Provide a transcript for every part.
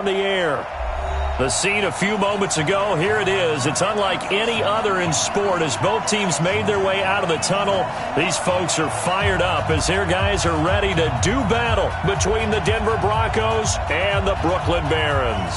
in the air. The scene a few moments ago, here it is. It's unlike any other in sport as both teams made their way out of the tunnel. These folks are fired up as their guys are ready to do battle between the Denver Broncos and the Brooklyn Barons.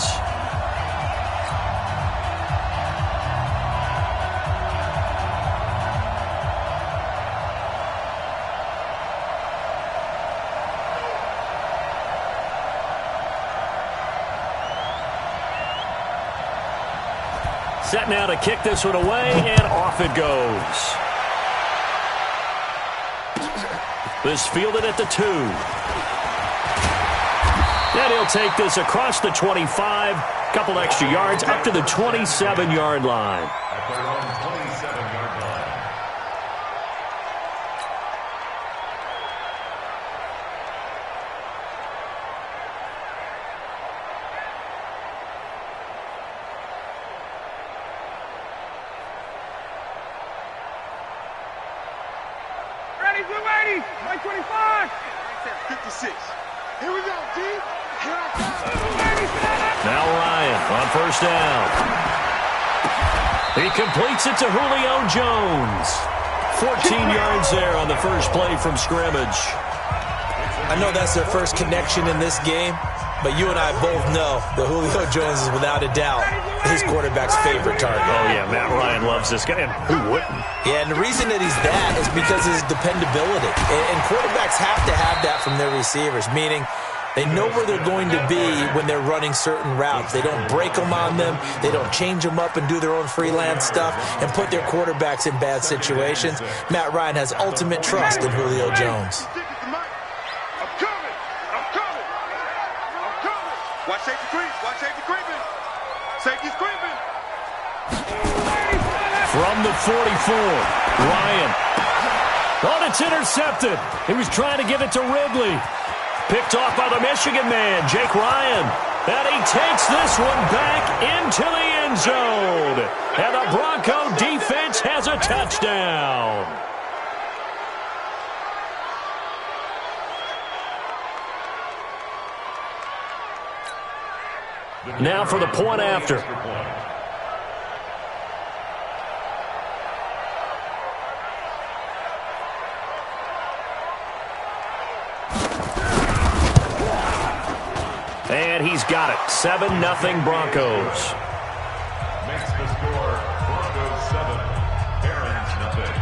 Set now to kick this one away, and off it goes. This fielded at the 2. And he'll take this across the 25. Couple extra yards up to the 27-yard line. At their own 27-yard line. Ready, blue 80, 125. 56. Here we go, D. Here I come. Now Ryan on first down. He completes it to Julio Jones. 14 yards there on the first play from scrimmage. I know that's their first connection in this game, but you and I both know that Julio Jones is without a doubt his quarterback's favorite target. Oh, yeah, Matt Ryan loves this guy, and who wouldn't? Yeah, and the reason that he's that is because of his dependability. And quarterbacks have to have that from their receivers, meaning they know where they're going to be when they're running certain routes. They don't break them on them. They don't change them up and do their own freelance stuff and put their quarterbacks in bad situations. Matt Ryan has ultimate trust in Julio Jones. Watch safety creep. Watch safety creeping. Safety's creeping. From the 44, Ryan. Oh, it's intercepted. He was trying to give it to Ridley. Picked off by the Michigan man, Jake Ryan. And he takes this one back into the end zone. And the Bronco defense has a touchdown. Now for the point after. And he's got it. 7-0 Broncos. Makes the score Broncos 7, Barons nothing.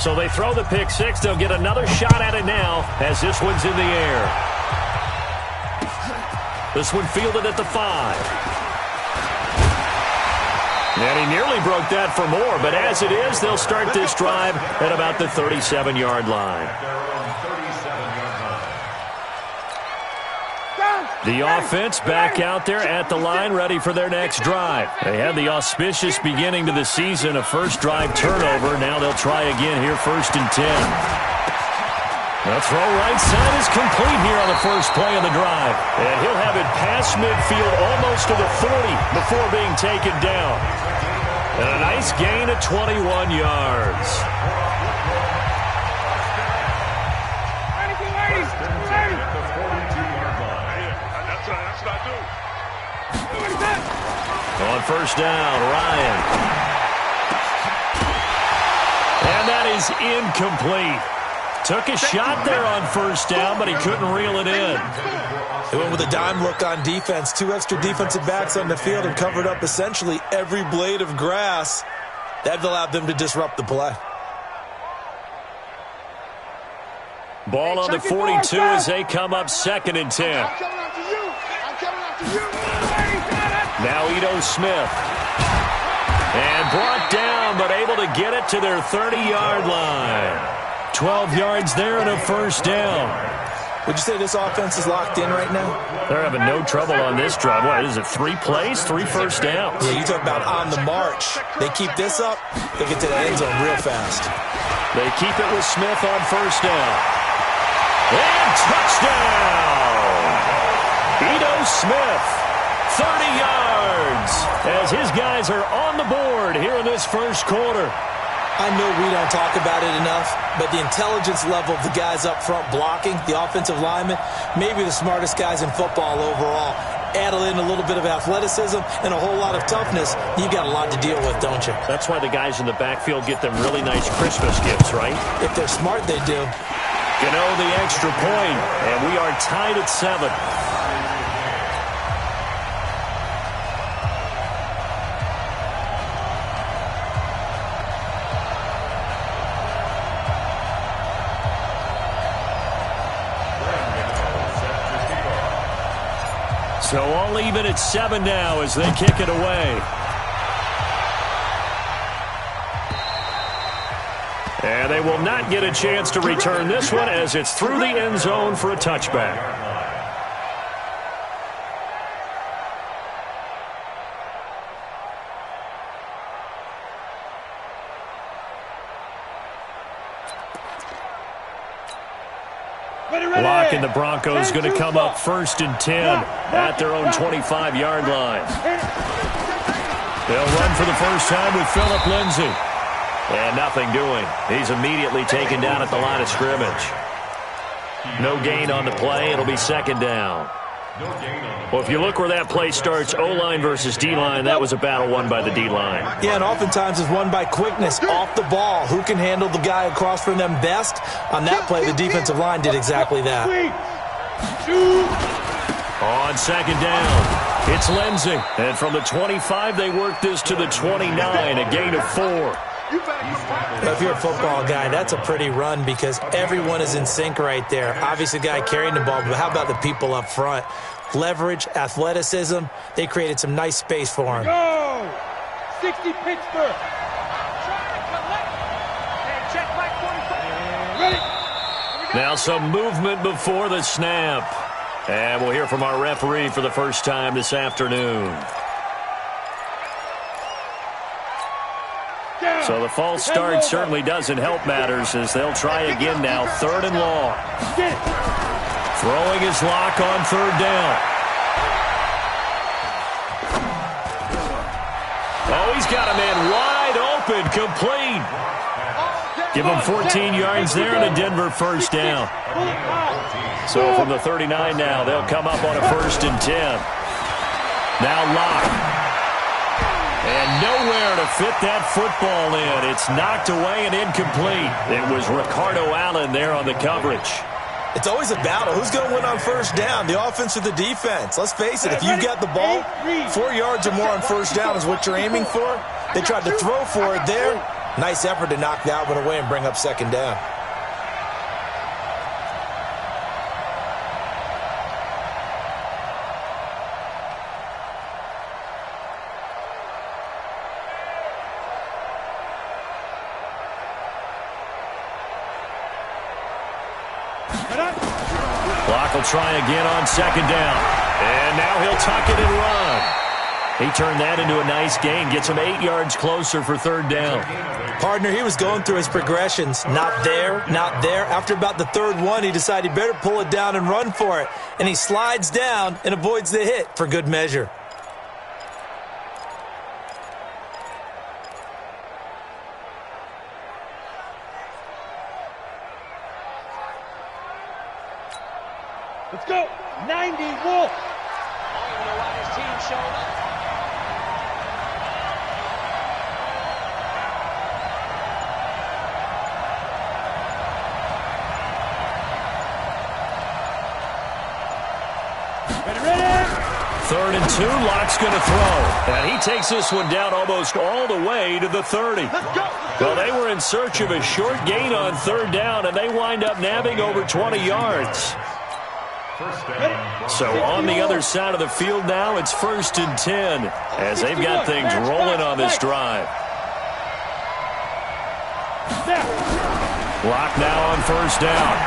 So they throw the pick six. They'll get another shot at it now as this one's in the air. This one fielded at the 5. And he nearly broke that for more, but as it is, they'll start this drive at about the 37-yard line. The offense back out there at the line, ready for their next drive. They had the auspicious beginning to the season, a first drive turnover. Now they'll try again here, 1st and 10. The throw right side is complete here on the first play of the drive. And he'll have it past midfield almost to the 40 before being taken down. And a nice gain of 21 yards. On first down, Ryan. And that is incomplete. Took a shot there on first down, but he couldn't reel it in. They went with a dime look on defense. 2 extra defensive backs on the field and covered up essentially every blade of grass. That allowed them to disrupt the play. Ball on the 42 as they come up 2nd and 10. Now Ito Smith. And brought down, but able to get it to their 30-yard line. 12 yards there and a first down. Would you say this offense is locked in right now? They're having no trouble on this drive. What is it, 3 plays, 3 first downs? Yeah, you talk about on the march. They keep this up, they get to the end zone real fast. They keep it with Smith on first down. And touchdown! Ito Smith, 30 yards, as his guys are on the board here in this first quarter. I know we don't talk about it enough, but the intelligence level of the guys up front blocking, the offensive linemen, maybe the smartest guys in football overall. Add in a little bit of athleticism and a whole lot of toughness, you've got a lot to deal with, don't you? That's why the guys in the backfield get them really nice Christmas gifts, right? If they're smart, they do. Gano the extra point, and we are tied at 7. So all even at 7 now as they kick it away. And they will not get a chance to return this one as it's through the end zone for a touchback. Lock and the Broncos going to come up 1st and 10 at their own 25-yard line. They'll run for the first time with Phillip Lindsay. And nothing doing. He's immediately taken down at the line of scrimmage. No gain on the play. It'll be 2nd down. Well, if you look where that play starts, O-line versus D-line, that was a battle won by the D-line. Yeah, and oftentimes it's won by quickness off the ball. Who can handle the guy across from them best? On that play, the defensive line did exactly that. On 2nd down, it's Lindsay. And from the 25, they work this to the 29, a gain of 4. If you're a football guy, that's a pretty run because everyone is in sync right there. Obviously, the guy carrying the ball, but how about the people up front? Leverage, athleticism, they created some nice space for him. Go! 60 Pittsburgh. Ready? Now some movement before the snap. And we'll hear from our referee for the first time this afternoon. So the false start certainly doesn't help matters as they'll try again now, 3rd and long. Throwing his lock on 3rd down. Oh, he's got a man wide open, complete. Give him 14 yards there and a Denver first down. So from the 39 now, they'll come up on a 1st and 10. Now Lock. And nowhere to fit that football in. It's knocked away and incomplete. It was Ricardo Allen there on the coverage. It's always a battle. Who's going to win on 1st down, the offense or the defense? Let's face it, if you've got the ball, 4 yards or more on 1st down is what you're aiming for. They tried to throw for it there. Nice effort to knock that one away and bring up 2nd down. Clock will try again on 2nd down. And now he'll tuck it and run. He turned that into a nice gain. Gets him 8 yards closer for 3rd down. Partner, he was going through his progressions. Not there, not there. After about the 3rd one, he decided he better pull it down and run for it. And he slides down and avoids the hit for good measure. Let's go. 90, Wolf. His team showed up. Ready? 3rd and 2, Lock's going to throw. And he takes this one down almost all the way to the 30. Let's go. Well, they were in search of a short gain on 3rd down, and they wind up nabbing over 20 yards. So on the other side of the field now, it's 1st and 10 as they've got things rolling on this drive. Lock now on 1st down.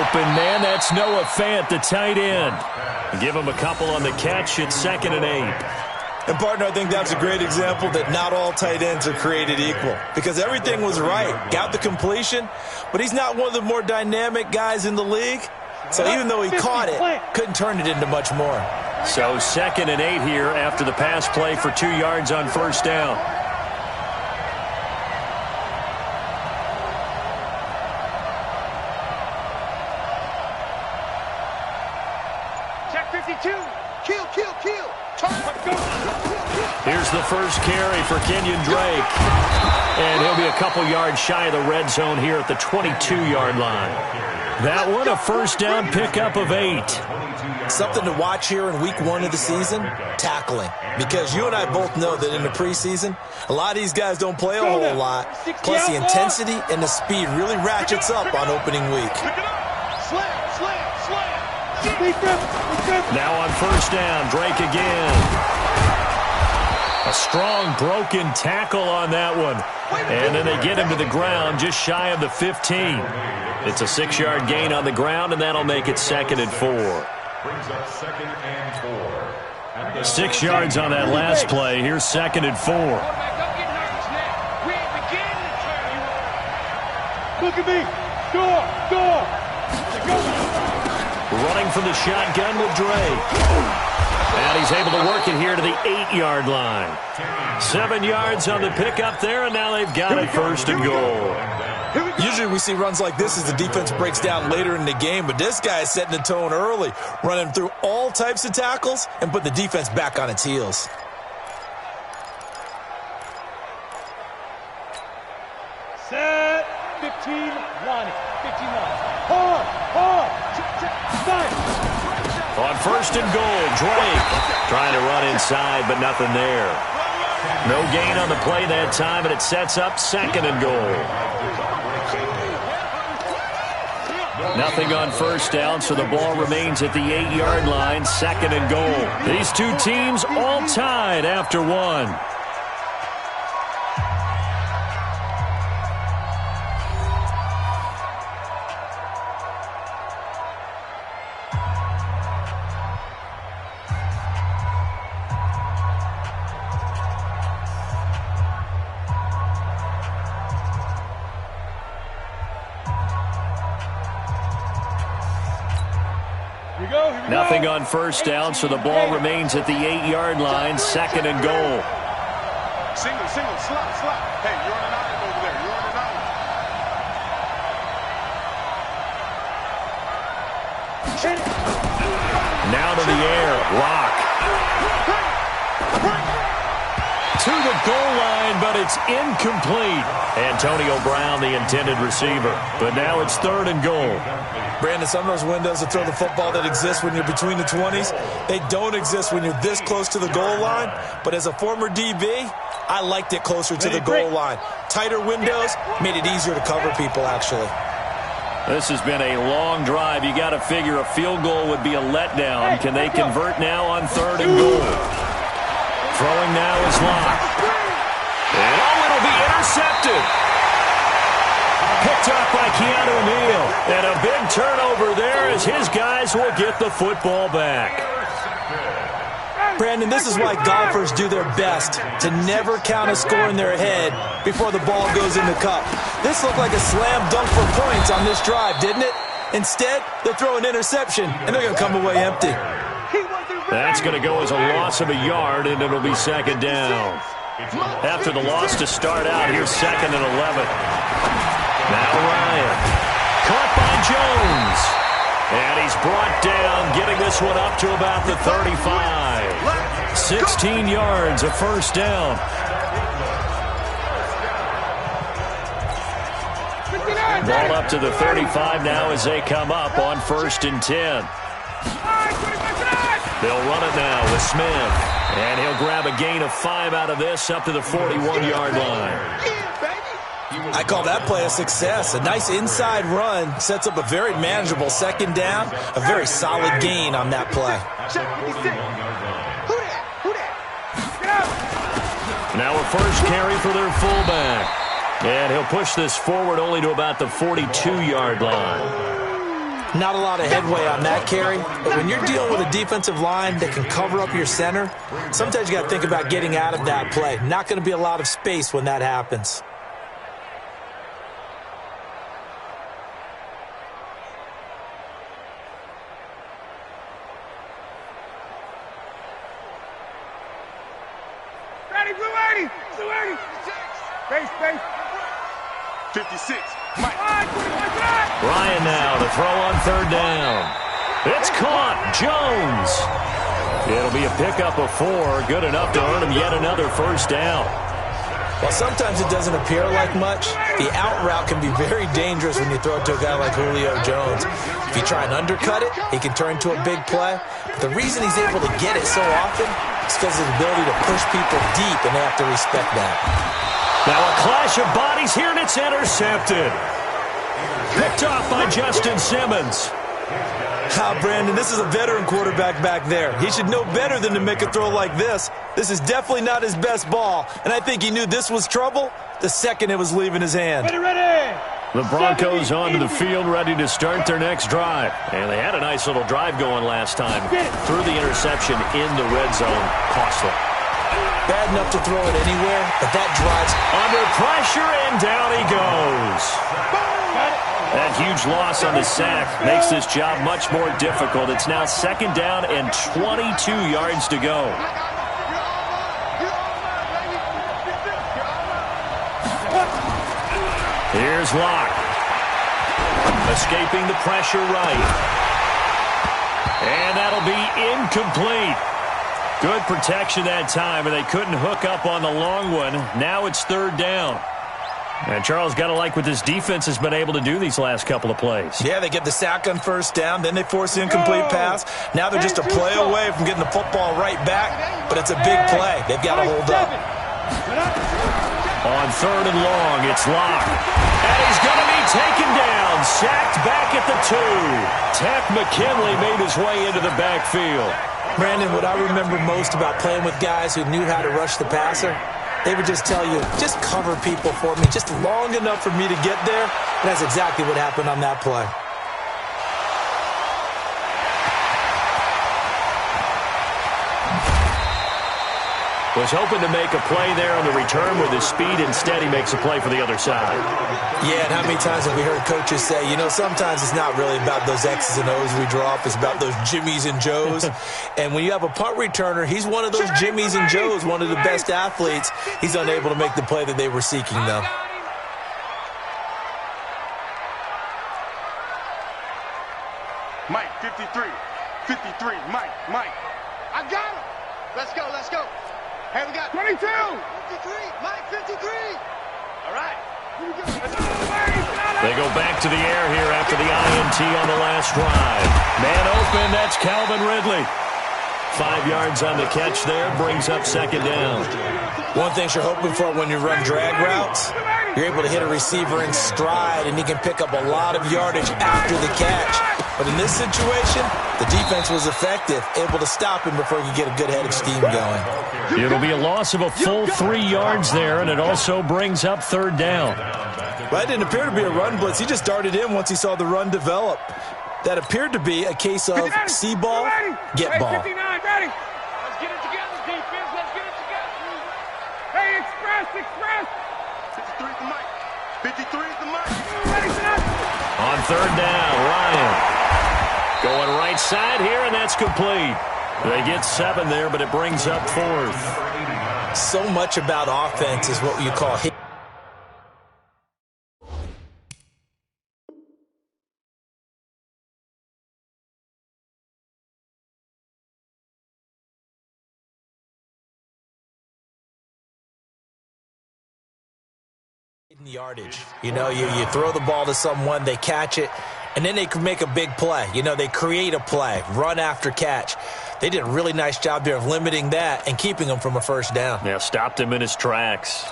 Open man, that's Noah Fant, the tight end. Give him a couple on the catch. It's 2nd and 8. And, partner, I think that's a great example that not all tight ends are created equal because everything was right. Got the completion, but he's not one of the more dynamic guys in the league. So even though he caught it, couldn't turn it into much more. So 2nd and 8 here after the pass play for 2 yards on 1st down. 52. Kill, kill, kill. Here's the first carry for Kenyon Drake. And he'll be a couple yards shy of the red zone here at the 22-yard line. That one, a first down pickup of 8. Something to watch here in week 1 of the season, tackling. Because you and I both know that in the preseason, a lot of these guys don't play a whole lot. Plus the intensity and the speed really ratchets up on opening week. Now on first down, Drake again. A strong broken tackle on that one. And then they get him to the ground just shy of the 15. It's a 6-yard gain on the ground, and that'll make it 2nd and 4. Brings up 2nd and 4. 6 yards on that last play. Here's 2nd and 4. Look at me. Door. Running from the shotgun with Drake. And he's able to work it here to the 8-yard line. 7 yards on the pickup there, and now they've got it 1st and goal. Usually we see runs like this as the defense breaks down later in the game, but this guy is setting the tone early, running through all types of tackles and put the defense back on its heels. Set. 15, line. 15, line. Hard. On 1st and goal, Drake trying to run inside, but nothing there. No gain on the play that time, and it sets up 2nd and goal. Nothing on first down, so the ball remains at the 8-yard line, 2nd and goal. These two teams all tied after 1. Nothing on first down, so the ball remains at the 8-yard line, 2nd and goal. Single, slot. Hey, you're on an island over there. You're on an island. Now to the air, Lock. To the goal line, but it's incomplete. Antonio Brown, the intended receiver. But now it's 3rd and goal. Brandon, some of those windows to throw the football that exist when you're between the 20s, they don't exist when you're this close to the goal line. But as a former DB, I liked it closer to the goal line. Tighter windows made it easier to cover people, actually. This has been a long drive. You got to figure a field goal would be a letdown. Can they convert now on 3rd and goal? Throwing now is Lock. And it'll be intercepted. Picked up by Keanu Neal. And a big turnover there as his guys will get the football back. Brandon, this is why golfers do their best to never count a score in their head before the ball goes in the cup. This looked like a slam dunk for points on this drive, didn't it? Instead, they throw an interception, and they're going to come away empty. That's going to go as a loss of a yard, and it'll be 2nd down. After the loss to start out, here's 2nd and 11. Now Ryan. Caught by Jones. And he's brought down, getting this one up to about the 35. 16 yards, a first down. Ball up to the 35 now as they come up on 1st and 10. They'll run it now with Smith. And he'll grab a gain of 5 out of this up to the 41-yard line. I call that play a success. A nice inside run sets up a very manageable 2nd down. A very solid gain on that play. Now a first carry for their fullback. And he'll push this forward only to about the 42-yard line. Not a lot of headway on that carry, but when you're dealing with a defensive line that can cover up your center, sometimes you got to think about getting out of that play. Not going to be a lot of space when that happens. Space. 56. Ryan now to throw on 3rd down. It's caught. Jones. It'll be a pickup of 4. Good enough to earn him yet another first down. Well, sometimes it doesn't appear like much. The out route can be very dangerous when you throw it to a guy like Julio Jones. If you try and undercut it, he can turn into a big play. But the reason he's able to get it so often is because of his ability to push people deep, and they have to respect that. Now a clash of bodies here, and it's intercepted. Picked off by Justin Simmons. Brandon, this is a veteran quarterback back there. He should know better than to make a throw like this. This is definitely not his best ball, and I think he knew this was trouble the second it was leaving his hand. Ready. The Broncos onto the field, ready to start their next drive. And they had a nice little drive going last time. Threw the interception in the red zone. Costly. Bad enough to throw it anywhere, but that drives under pressure, and down he goes. That huge loss on the sack makes this job much more difficult. It's now 2nd down and 22 yards to go. Here's Locke. Escaping the pressure right. And that'll be incomplete. Good protection that time, and they couldn't hook up on the long one. Now it's 3rd down. And Charles, got to like what this defense has been able to do these last couple of plays. Yeah, they get the sack on 1st down, then they force the incomplete pass. Now they're just a play away from getting the football right back, but it's a big play. They've got to hold up. On 3rd and long, it's Locke. And he's going to be taken down, sacked back at the 2. Tech McKinley made his way into the backfield. Brandon, what I remember most about playing with guys who knew how to rush the passer, they would just tell you, just cover people for me, just long enough for me to get there. And that's exactly what happened on that play. Was hoping to make a play there on the return with his speed. Instead, he makes a play for the other side. Yeah, and how many times have we heard coaches say, you know, sometimes it's not really about those X's and O's we draw up. It's about those Jimmies and Joes. And when you have a punt returner, he's one of those Jimmies and Joes, one of the best athletes. He's unable to make the play that they were seeking, though. Mike, 53. 53. Mike. I got him. Let's go. Hey, we got 22. 53. Mike, 53. All right. They go back to the air here after the INT on the last drive. Man open, that's Calvin Ridley. 5 yards on the catch there, brings up 2nd down. One thing you're hoping for when you run drag routes, you're able to hit a receiver in stride, and he can pick up a lot of yardage after the catch. But in this situation, the defense was effective, able to stop him before he could get a good head of steam going. It'll be a loss of a full 3 yards there, and it also brings up 3rd down. Well, that didn't appear to be a run blitz. He just darted in once he saw the run develop. That appeared to be a case of see ball, get ball. 59, ready. Let's get it together, defense. Let's get it together. Hey, express. 53 is the mic. 53 is the mic. Ready, son. On 3rd down, Ryan. Going right side here, and that's complete. They get 7 there, but it brings up 4th. So much about offense is what you call hit. Yardage. You know, you throw the ball to someone, they catch it, and then they can make a big play. You know, they create a play, run after catch. They did a really nice job there of limiting that and keeping him from a 1st down. Yeah, stopped him in his tracks.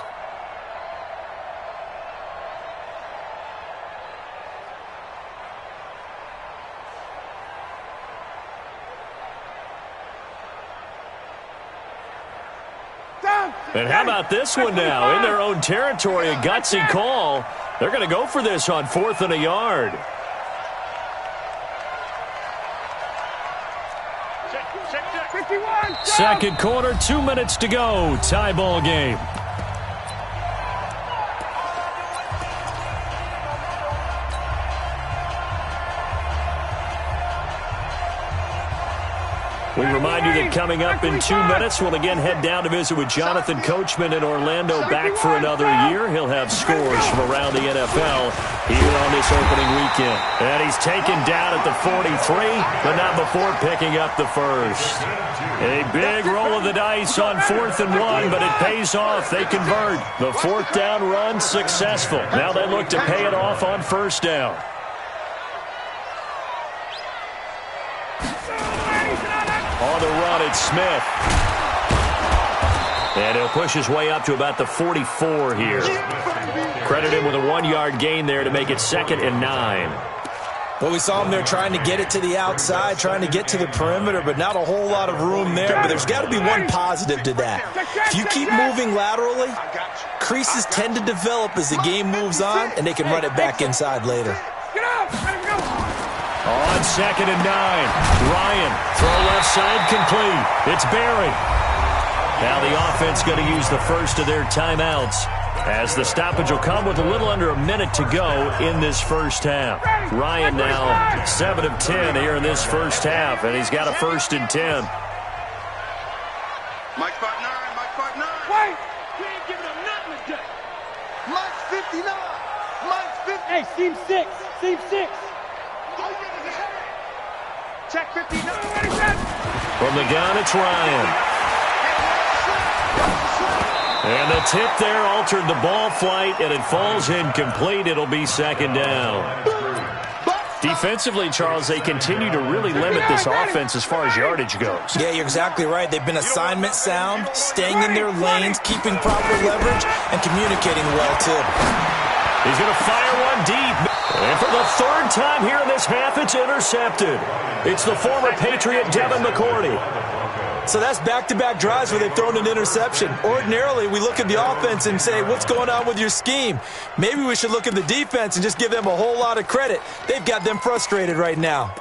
And how about this one now? In their own territory, a gutsy call. They're going to go for this on 4th and a yard. Second quarter, 2 minutes to go. Tie ball game. We remind you that coming up in 2 minutes, we'll again head down to visit with Jonathan Coachman in Orlando, back for another year. He'll have scores from around the NFL here on this opening weekend. And he he's taken down at the 43, but not before picking up the first. A big roll of the dice on 4th and 1, but it pays off. They convert. The 4th down run successful. Now they look to pay it off on 1st down. On the run, it's Smith. And he'll push his way up to about the 44 here. Credit him with a 1-yard gain there to make it 2nd and 9. Well, we saw him there trying to get it to the outside, trying to get to the perimeter, but not a whole lot of room there. But there's got to be one positive to that. If you keep moving laterally, creases tend to develop as the game moves on, and they can run it back inside later. On 2nd and 9, Ryan, throw left side complete. It's Barry. Now the offense going to use the first of their timeouts, as the stoppage will come with a little under a minute to go in this first half. Ryan now 7 of 10 here in this first half, and he's got a 1st and 10. Mike 5-9, Mike 5-9. Wait! We ain't giving him nothing today. Mike 59. Mike 50. Hey, seam 6. Seam 6. Check 59. From the gun, it's Ryan. And the tip there altered the ball flight, and it falls incomplete. It'll be 2nd down. Defensively, Charles, they continue to really limit this offense as far as yardage goes. Yeah, you're exactly right. They've been assignment sound, staying in their lanes, keeping proper leverage, and communicating well, too. He's going to fire one deep. And for the 3rd time here in this half, it's intercepted. It's the former Patriot Devin McCourty. So that's back-to-back drives where they've thrown an interception. Ordinarily, we look at the offense and say, what's going on with your scheme? Maybe we should look at the defense and just give them a whole lot of credit. They've got them frustrated right now.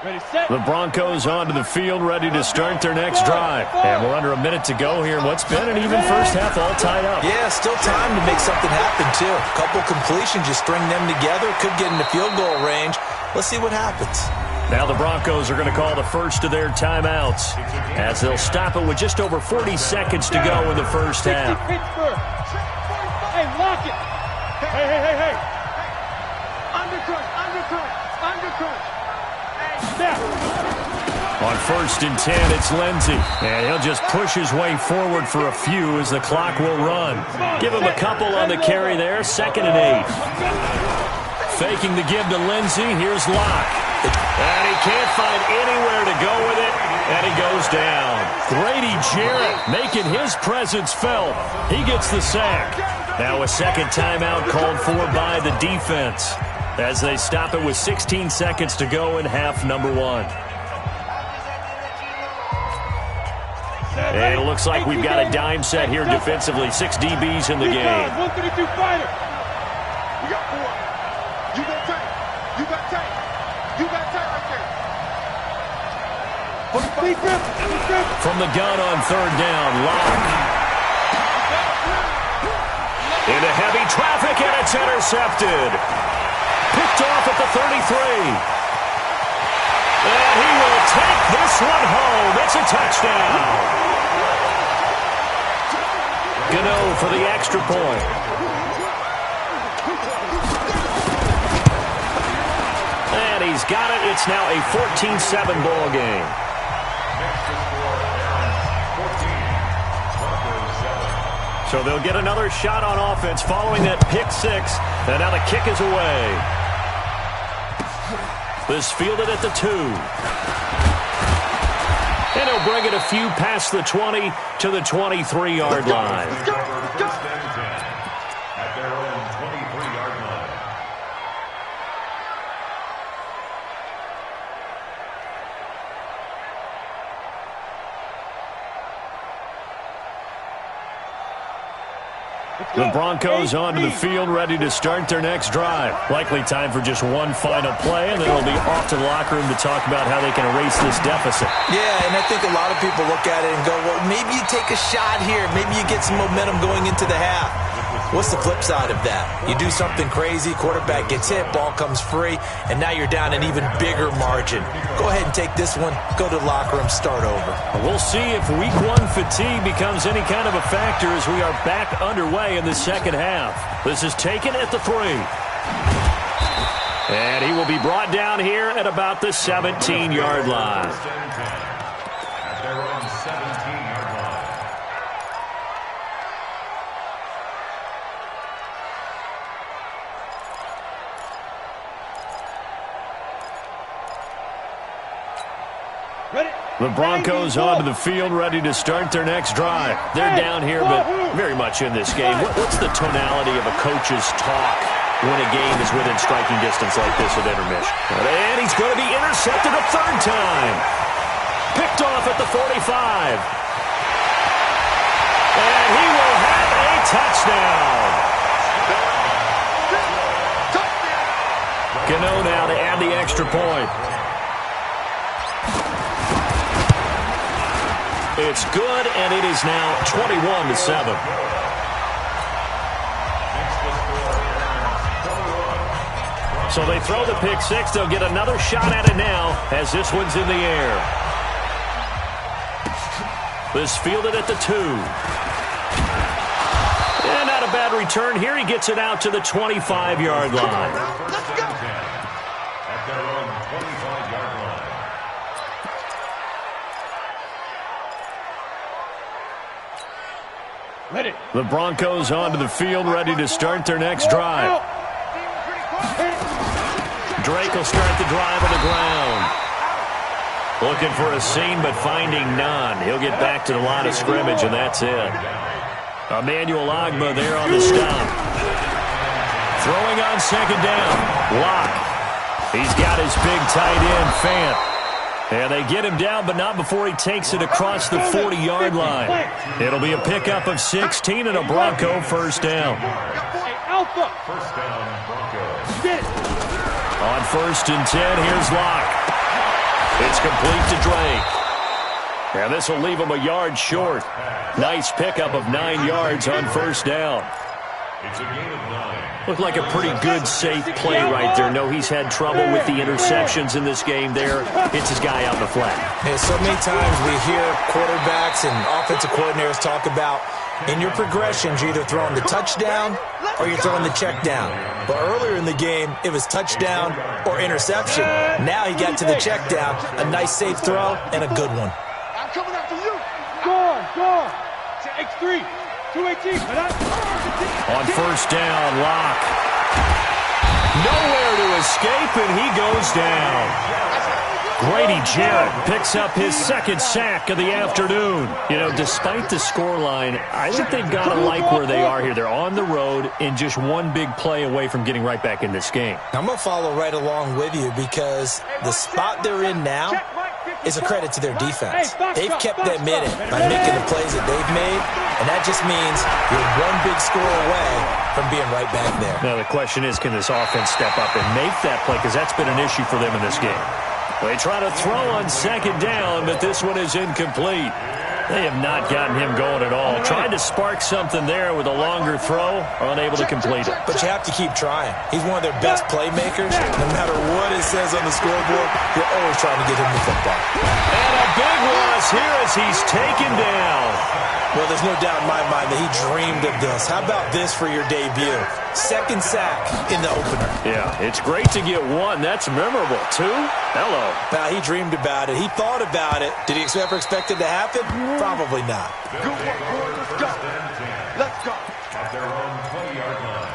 Ready, set. The Broncos onto the field, ready to start their next drive. And we're under a minute to go here in what's been an even first half, all tied up. Yeah, still time to make something happen, too. A couple completions, you string them together, could get into field goal range. Let's see what happens. Now the Broncos are going to call the first of their timeouts, as they'll stop it with just over 40 seconds to go in the first half. Pittsburgh. Hey, lock it. Hey. Undercut. On 1st and 10, it's Lindsey. And he'll just push his way forward for a few as the clock will run. Give him a couple on the carry there, 2nd and 8. Faking the give to Lindsey. Here's Locke. And he can't find anywhere to go with it, and he goes down. Grady Jarrett making his presence felt. He gets the sack. Now a 2nd timeout called for by the defense, as they stop it with 16 seconds to go in half number 1. And it looks like we've got a dime set here defensively. 6 DBs in the game. 132 fighter. You got 4. You got tight. You got tight right there. From the gun on 3rd down, Locke. Into heavy traffic, and it's intercepted. Picked off at the 33. And he will take this one home. It's a touchdown. Gano for the extra point. And he's got it. It's now a 14-7 ball game. So they'll get another shot on offense following that pick 6. And now the kick is away. This fielded at the 2. And he'll bring it a few past the 20 to the 23-yard line. At their own 23-yard line. The Broncos onto the field, ready to start their next drive. Likely time for just one final play, and then they'll be off to the locker room to talk about how they can erase this deficit. Yeah, and I think a lot of people look at it and go, well, maybe you take a shot here. Maybe you get some momentum going into the half. What's the flip side of that? You do something crazy, quarterback gets hit, ball comes free, and now you're down an even bigger margin. Go ahead and take this one, go to the locker room, start over. We'll see if week one fatigue becomes any kind of a factor as we are back underway in the second half. This is taken at the 3. And he will be brought down here at about the 17-yard line. At their own 17-yard line. The Broncos onto the field, ready to start their next drive. They're down here, but very much in this game. What's the tonality of a coach's talk when a game is within striking distance like this at intermission? And he's going to be intercepted a third time. Picked off at the 45. And he will have a touchdown. Gano now to add the extra point. It's good, and it is now 21-7. So they throw the pick six. They'll get another shot at it now as this one's in the air. This fielded at the 2. And not a bad return here. He gets it out to the 25-yard line. Let's go. At their own 25-yard line. The Broncos onto the field, ready to start their next drive. Drake will start the drive on the ground. Looking for a seam, but finding none. He'll get back to the line of scrimmage, and that's it. Emmanuel Ogbah there on the stop. Throwing on second down. Locke. He's got his big tight end, Fant. And they get him down, but not before he takes it across the 40-yard line. It'll be a pickup of 16 and a Bronco first down. First down, Broncos. On 1st and 10, here's Locke. It's complete to Drake. And this will leave him a yard short. Nice pickup of 9 yards on first down. It's a gain of 9. Looked like a pretty good, safe play right there. No, he's had trouble with the interceptions in this game there. Hits his guy out in the flat. And so many times we hear quarterbacks and offensive coordinators talk about in your progressions, you're either throwing the touchdown or you're throwing the check down. But earlier in the game, it was touchdown or interception. Now he got to the check down, a nice safe throw, and a good one. I'm coming after you. Score. X3. 218. On first down, Locke. Nowhere to escape, and he goes down. Grady Jarrett picks up his second sack of the afternoon. You know, despite the scoreline, I think they've got to like where they are here. They're on the road and just one big play away from getting right back in this game. I'm going to follow right along with you because the spot they're in now is a credit to their defense. They've kept them in it by making the plays that they've made, and that just means you're one big score away from being right back there. Now, the question is, can this offense step up and make that play? Because that's been an issue for them in this game. They try to throw on second down, but this one is incomplete. They have not gotten him going at all. Tried to spark something there with a longer throw, unable to complete it. But you have to keep trying. He's one of their best playmakers. No matter what it says on the scoreboard, you're always trying to get him the football. And a big loss here as he's taken down. Well, there's no doubt in my mind that he dreamed of this. How about this for your debut? Second sack in the opener. Yeah, it's great to get one. That's memorable. 2? Hello. Now, he dreamed about it. He thought about it. Did he ever expect it to happen? Probably not. Good work, boy. Let's go. Let's go. At their own 20-yard line.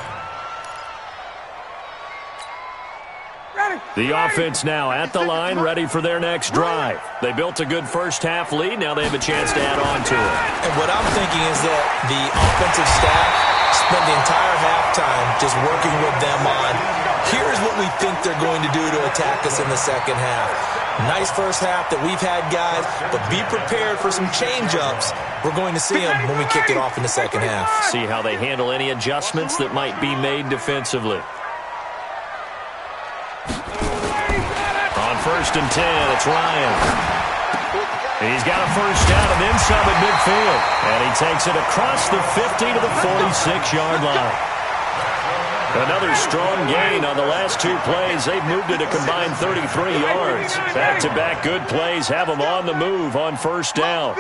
The offense now at the line, ready for their next drive. They built a good first-half lead. Now they have a chance to add on to it. And what I'm thinking is that the offensive staff spent the entire halftime just working with them on, here's what we think they're going to do to attack us in the second half. Nice first half that we've had, guys, but be prepared for some change-ups. We're going to see them when we kick it off in the second half. See how they handle any adjustments that might be made defensively. On 1st and 10, it's Ryan. He's got a first down and then some at midfield. And he takes it across the 50 to the 46-yard line. Another strong gain on the last two plays. They've moved it a combined 33 yards. Back-to-back good plays have them on the move on first down.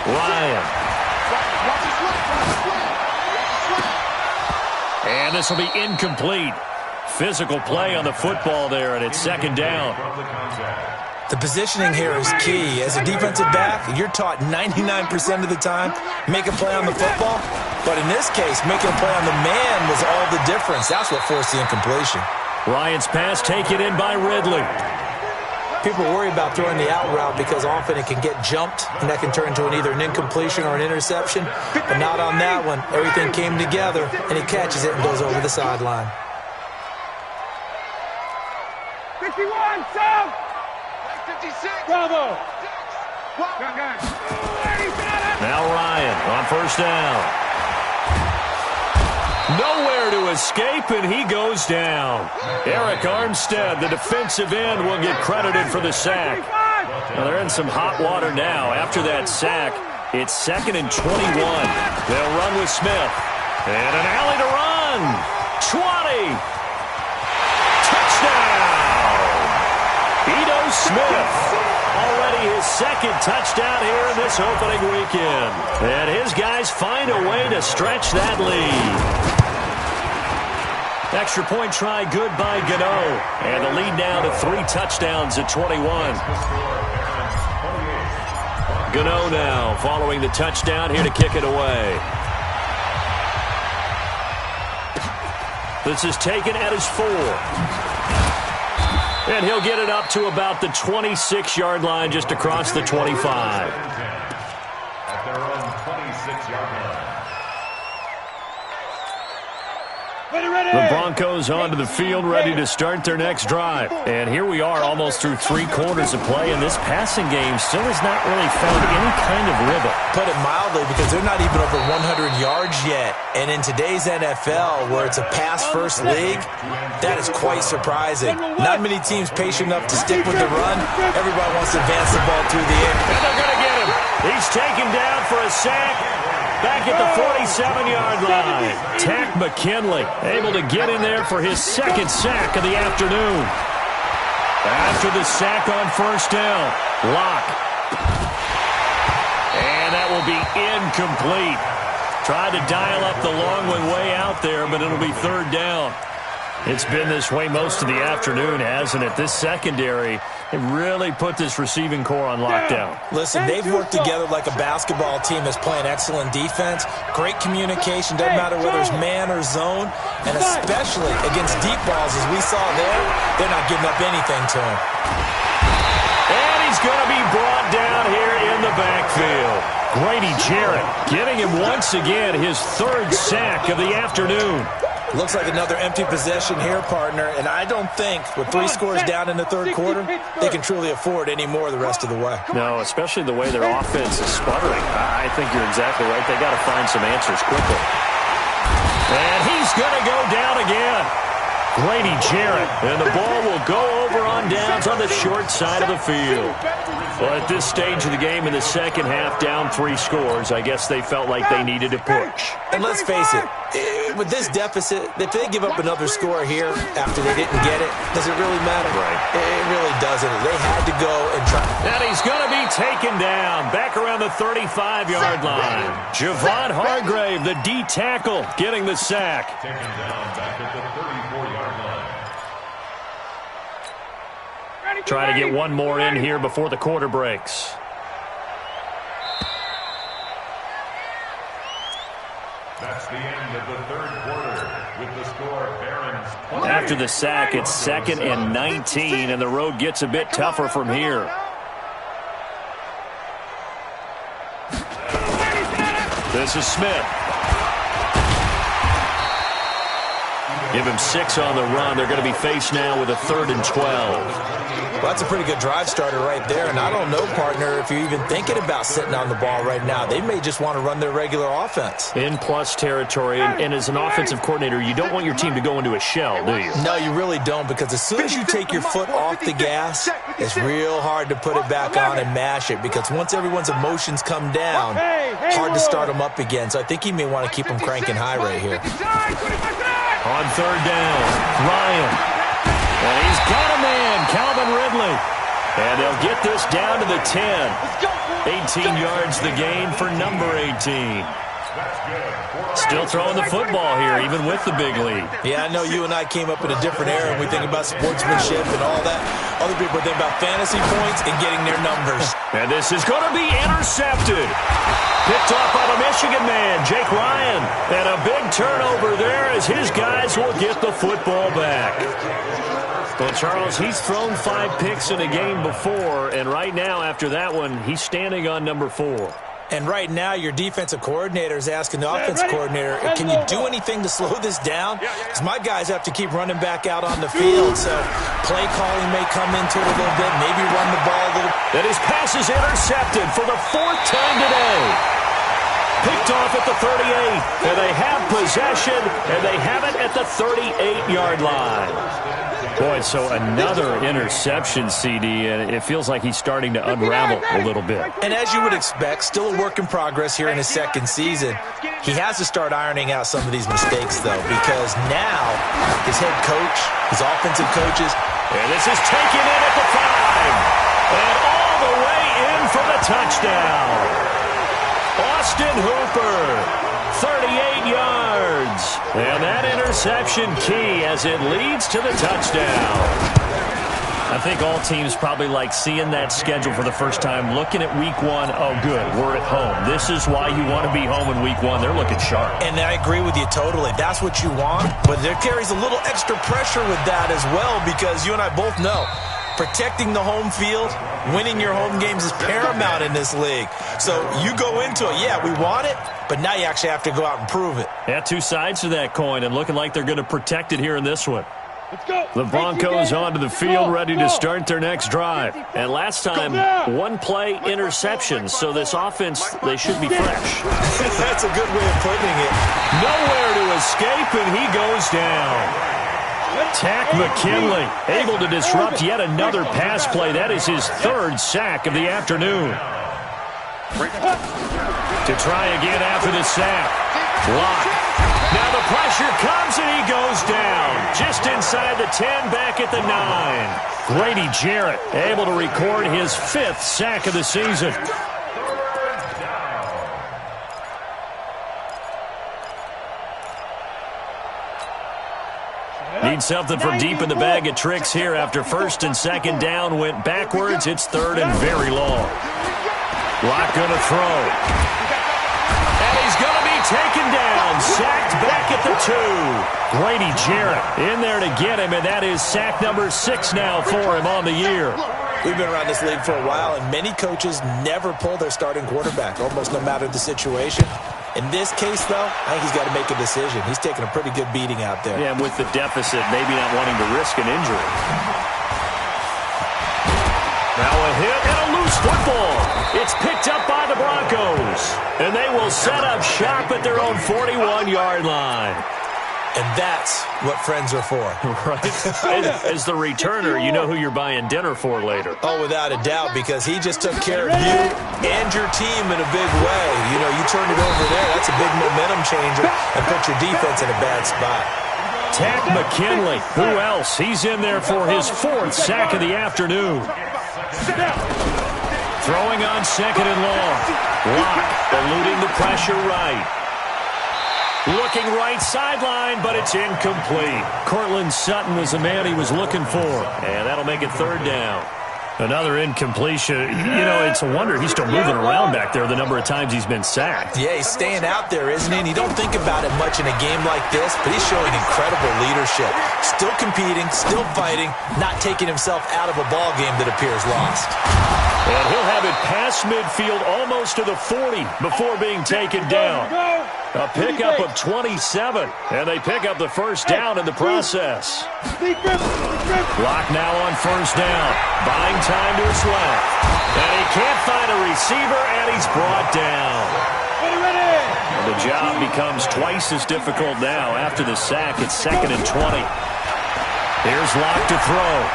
Ryan. And this will be incomplete. Physical play on the football there, and it's second down. The positioning here is key. As a defensive back, you're taught 99% of the time, make a play on the football. But in this case, making a play on the man was all the difference. That's what forced the incompletion. Ryan's pass taken in by Ridley. People worry about throwing the out route because often it can get jumped, and that can turn into either an incompletion or an interception. But not on that one. Everything came together, and he catches it and goes over the sideline. 51, Sam! 56. Bravo! Now Ryan on first down. Nowhere to escape, and he goes down. Eric Armstead, the defensive end, will get credited for the sack. Now they're in some hot water now. After that sack, it's 2nd and 21. They'll run with Smith. And an alley to run. 20. Touchdown. Edo Smith. Already his second touchdown here in this opening weekend. And his guys find a way to stretch that lead. Extra point try good by Gano. And the lead now to 3 touchdowns at 21. Gano now following the touchdown here to kick it away. This is taken at his 4. And he'll get it up to about the 26-yard line just across the 25. At their own 26-yard line. The Broncos onto the field, ready to start their next drive. And here we are almost through 3 quarters of play, and this passing game still has not really found any kind of rhythm. Put it mildly, because they're not even over 100 yards yet. And in today's NFL, where it's a pass-first league, that is quite surprising. Not many teams patient enough to stick with the run. Everybody wants to advance the ball through the air. And they're going to get him. He's taken down for a sack. Back at the 47-yard line. Tack McKinley able to get in there for his second sack of the afternoon. After the sack on first down, Locke. And that will be incomplete. Tried to dial up the long one way out there, but it'll be third down. It's been this way most of the afternoon, hasn't it? This secondary, it really put this receiving core on lockdown. Listen, they've worked together like a basketball team that's playing excellent defense. Great communication, doesn't matter whether it's man or zone. And especially against deep balls, as we saw there, they're not giving up anything to him. And he's going to be brought down here in the backfield. Grady Jarrett getting him once again his 3rd sack of the afternoon. Looks like another empty possession here, partner, and I don't think with 3 scores down in the 3rd quarter, they can truly afford any more the rest of the way. No, especially the way their offense is sputtering. I think you're exactly right. They got to find some answers quickly. And he's going to go down again. Grady Jarrett, and the ball will go over on downs on the short side of the field. Well, at this stage of the game in the second half, down 3 scores, I guess they felt like they needed to push. And let's face it, with this deficit, if they give up another score here after they didn't get it, does it really matter? Right. It really doesn't. They had to go and try. And he's going to be taken down back around the 35-yard line. Javon Hargrave, the D tackle, getting the sack. Taken down back at the 34-yard line. Trying to get one more in here before the quarter breaks. That's the end of the 3rd quarter with the score Barons 20. After the sack, it's 2nd and 19, and the road gets a bit tougher from here. This is Smith. Give him 6 on the run. They're going to be faced now with a 3rd and 12. Well, that's a pretty good drive starter right there. And I don't know, partner, if you're even thinking about sitting on the ball right now. They may just want to run their regular offense. In plus territory. And as an offensive coordinator, you don't want your team to go into a shell, do you? No, you really don't, because as soon as you take your foot off the gas, it's real hard to put it back on and mash it, because once everyone's emotions come down, hard to start them up again. So I think he may want to keep them cranking high right here. On 3rd down, Ryan. And he's got a man, Calvin Ridley. And they'll get this down to the 10. 18 yards the gain for number 18. Still throwing the football here, even with the big lead. Yeah, I know you and I came up in a different era, and we think about sportsmanship and all that. Other people think about fantasy points and getting their numbers. And this is going to be intercepted. Picked off by the Michigan man, Jake Ryan. And a big turnover there as his guys will get the football back. Well, Charles, he's thrown 5 picks in a game before, and right now, after that one, he's standing on number 4. And right now, your defensive coordinator is asking the offensive coordinator, can you do anything to slow this down? Because my guys have to keep running back out on the field, so play calling may come into it a little bit, maybe run the ball a little. And his pass is intercepted for the 4th time today. Picked off at the 38, and they have possession, and they have it at the 38-yard line. Boy, so another interception, CD, and it feels like he's starting to unravel a little bit. And as you would expect, still a work in progress here in his 2nd season. He has to start ironing out some of these mistakes, though, because now his head coach, his offensive coaches. And this is taken in at the 5, and all the way in for the touchdown. Austin Hooper, 38 yards. And that interception key as it leads to the touchdown. I think all teams probably like seeing that schedule for the first time, looking at week 1. Oh, good, we're at home. This is why you want to be home in week 1. They're looking sharp. And I agree with you totally. That's what you want. But there carries a little extra pressure with that as well, because you and I both know protecting the home field, winning your home games is paramount in this league. So you go into it, yeah, we want it, but now you actually have to go out and prove it. Yeah, 2 sides to that coin, and looking like they're going to protect it here in this one. Let's go. The Broncos onto the field, ready to start their next drive. And last time, 1-play interception, so this offense, they should be fresh. That's a good way of putting it. Nowhere to escape, and he goes down. Tack McKinley able to disrupt yet another pass play. That is his 3rd sack of the afternoon. To try again after the sack. Block. Now the pressure comes and he goes down. Just inside the 10, back at the 9. Grady Jarrett able to record his 5th sack of the season. Need something from deep in the bag of tricks here after 1st and 2nd down went backwards. It's 3rd and very long. Lock going to throw. And he's going to be taken down. Sacked back at the 2. Grady Jarrett in there to get him, and that is sack number 6 now for him on the year. We've been around this league for a while, and many coaches never pull their starting quarterback, almost no matter the situation. In this case, though, I think he's got to make a decision. He's taking a pretty good beating out there. Yeah, and with the deficit, maybe not wanting to risk an injury. Now a hit and a loose football. It's picked up by the Broncos. And they will set up shop at their own 41-yard line. And that's what friends are for. Right. As the returner, you know who you're buying dinner for later. Oh, without a doubt, because he just took care of you and your team in a big way. You know, you turned it over there. That's a big momentum changer and put your defense in a bad spot. Tack McKinley. Who else? He's in there for his 4th sack of the afternoon. Throwing on 2nd and long. Lock eluding the pressure right. Looking right sideline, but it's incomplete. Cortland Sutton was the man he was looking for. And that'll make it 3rd down. Another incompletion. You know, it's a wonder he's still moving around back there the number of times he's been sacked. Yeah, he's staying out there, isn't he? And you don't think about it much in a game like this, but he's showing incredible leadership. Still competing, still fighting, not taking himself out of a ball game that appears lost. And he'll have it past midfield almost to the 40 before being taken down. A pickup of 27, and they pick up the first down in the process. Clock now on first down. Buying time to his left. And he can't find a receiver, and he's brought down. And the job becomes twice as difficult now. After the sack, it's 2nd and 20. Here's Locke to throw.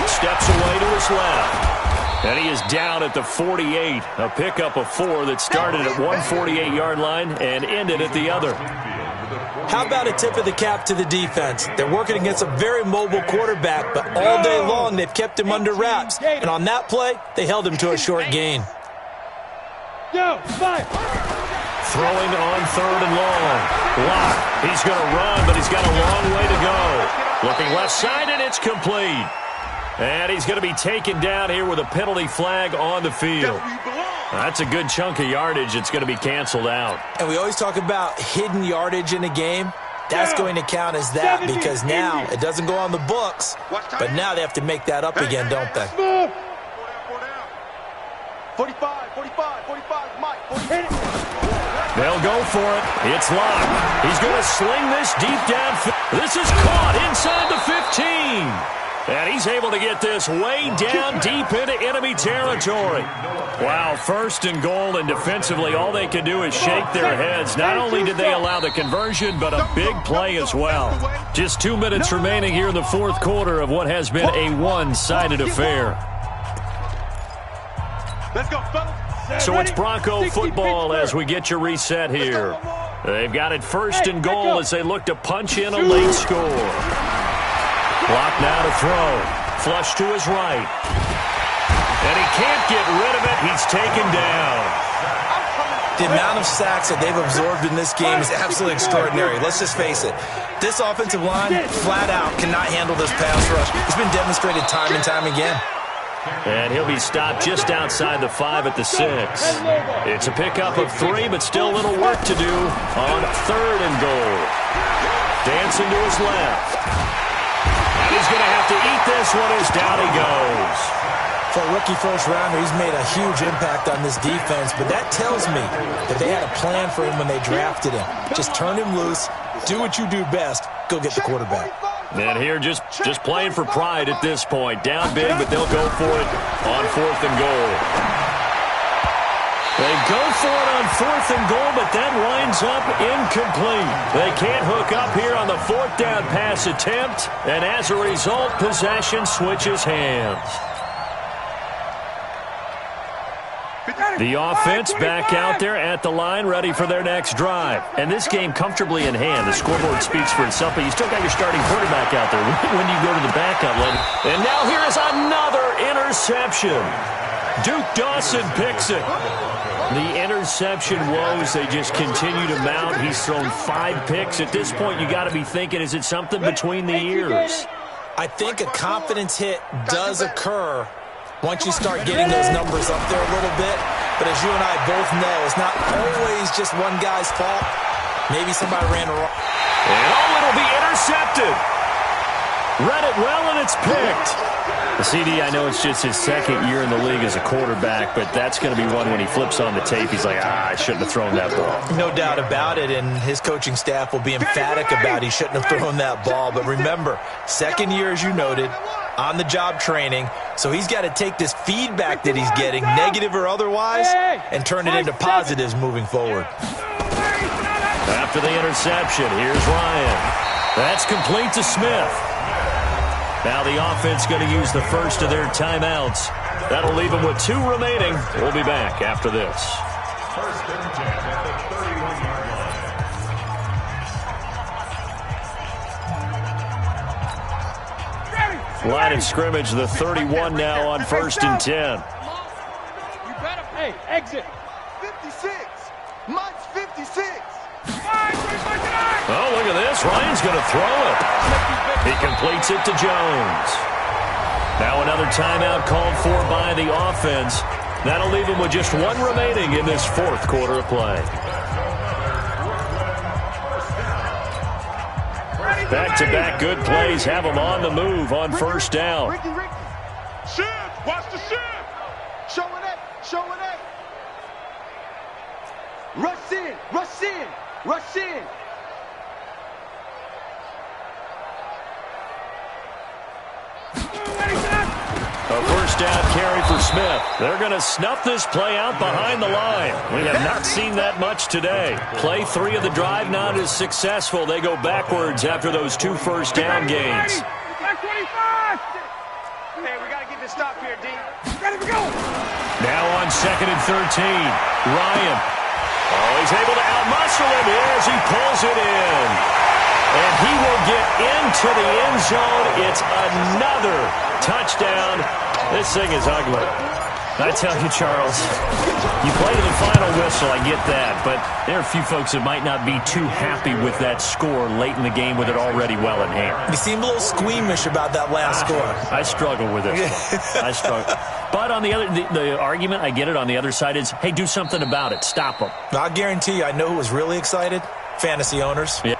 Steps away to his left. And he is down at the 48. A pickup of 4 that started at 148-yard line and ended at the other. How about a tip of the cap to the defense? They're working against a very mobile quarterback, but all day long they've kept him under wraps. And on that play, they held him to a short gain. Throwing on 3rd and long. Locke, he's going to run, but he's got a long way to go. Looking left side, and it's complete. And he's going to be taken down here with a penalty flag on the field. That's a good chunk of yardage. It's going to be canceled out. And we always talk about hidden yardage in a game. That's going to count as that because now it doesn't go on the books, but now they have to make that up again, don't they? 45, Mike. They'll go for it. It's Locke. He's going to sling this deep downfield. This is caught inside the 15. And he's able to get this way down deep into enemy territory. Wow, 1st and goal, and defensively all they can do is shake their heads. Not only did they allow the conversion, but a big play as well. Just 2 minutes remaining here in the 4th quarter of what has been a one-sided affair. Let's go, fellas. So it's Bronco football as we get your reset here. They've got it 1st and goal as they look to punch in a late score. Clock now to throw. Flush to his right. And he can't get rid of it. He's taken down. The amount of sacks that they've absorbed in this game is absolutely extraordinary. Let's just face it. This offensive line, flat out, cannot handle this pass rush. It's been demonstrated time and time again. And he'll be stopped just outside the 5 at the 6. It's a pickup of 3, but still a little work to do on 3rd and goal. Dancing to his left. He's going to have to eat this one as down he goes. For a rookie first-rounder, he's made a huge impact on this defense, but that tells me that they had a plan for him when they drafted him. Just turn him loose, do what you do best, go get the quarterback. And here just playing for pride at this point. Down big, but they'll go for it on 4th and goal. They go for it on 4th and goal, but that winds up incomplete. They can't hook up here on the 4th down pass attempt, and as a result, possession switches hands. The offense back out there at the line, ready for their next drive. And this game comfortably in hand. The scoreboard speaks for itself, but you still got your starting quarterback out there when you go to the backup line. And now here is another interception. Duke Dawson picks it. The interception woes, they just continue to mount. He's thrown 5 picks. At this point, you got to be thinking, is it something between the ears? I think a confidence hit does occur once you start getting those numbers up there a little bit. But as you and I both know, it's not always just one guy's fault. Maybe somebody ran a wrong. And it'll be intercepted. Read it well, and it's picked. The CD, I know it's just his 2nd year in the league as a quarterback, but that's going to be one when he flips on the tape, he's like, I shouldn't have thrown that ball. No doubt about it, and his coaching staff will be emphatic about he shouldn't have thrown that ball. But remember, 2nd year, as you noted, on-the-job training, so he's got to take this feedback that he's getting, negative or otherwise, and turn it into positives moving forward. After the interception, here's Ryan. That's complete to Smith. Now the offense going to use the first of their timeouts. That'll leave them with 2 remaining. We'll be back after this. 1st and 10 at the 31-yard line. Line of scrimmage, the 31 now on 1st and 10. You better, hey, exit. 56. Mike's 56. Oh, look at this. Ryan's going to throw it. He completes it to Jones. Now another timeout called for by the offense. That'll leave him with just 1 remaining in this 4th quarter of play. Back-to-back good plays have him on the move on 1st down. Ricky. Shift. Watch the shift. Showing it. Rush in. Rush in. A first down carry for Smith. They're going to snuff this play out behind the line. We have not seen that much today. Play 3 of the drive not as successful. They go backwards after those 2 first down gains. Back 25. Hey, we got to get this stop here, D. Ready to go. Now on 2nd and 13. Ryan. Oh, he's able to outmuscle him as he pulls it in. And he will get into the end zone. It's another touchdown. This thing is ugly. I tell you, Charles, you play to the final whistle, I get that, but there are a few folks that might not be too happy with that score late in the game with it already well in hand. You seem a little squeamish about that last score. I struggle with it. I struggle. But on the other, the argument, I get it, on the other side is, hey, do something about it. Stop them. I guarantee you, I know who was really excited. Fantasy owners. Yeah.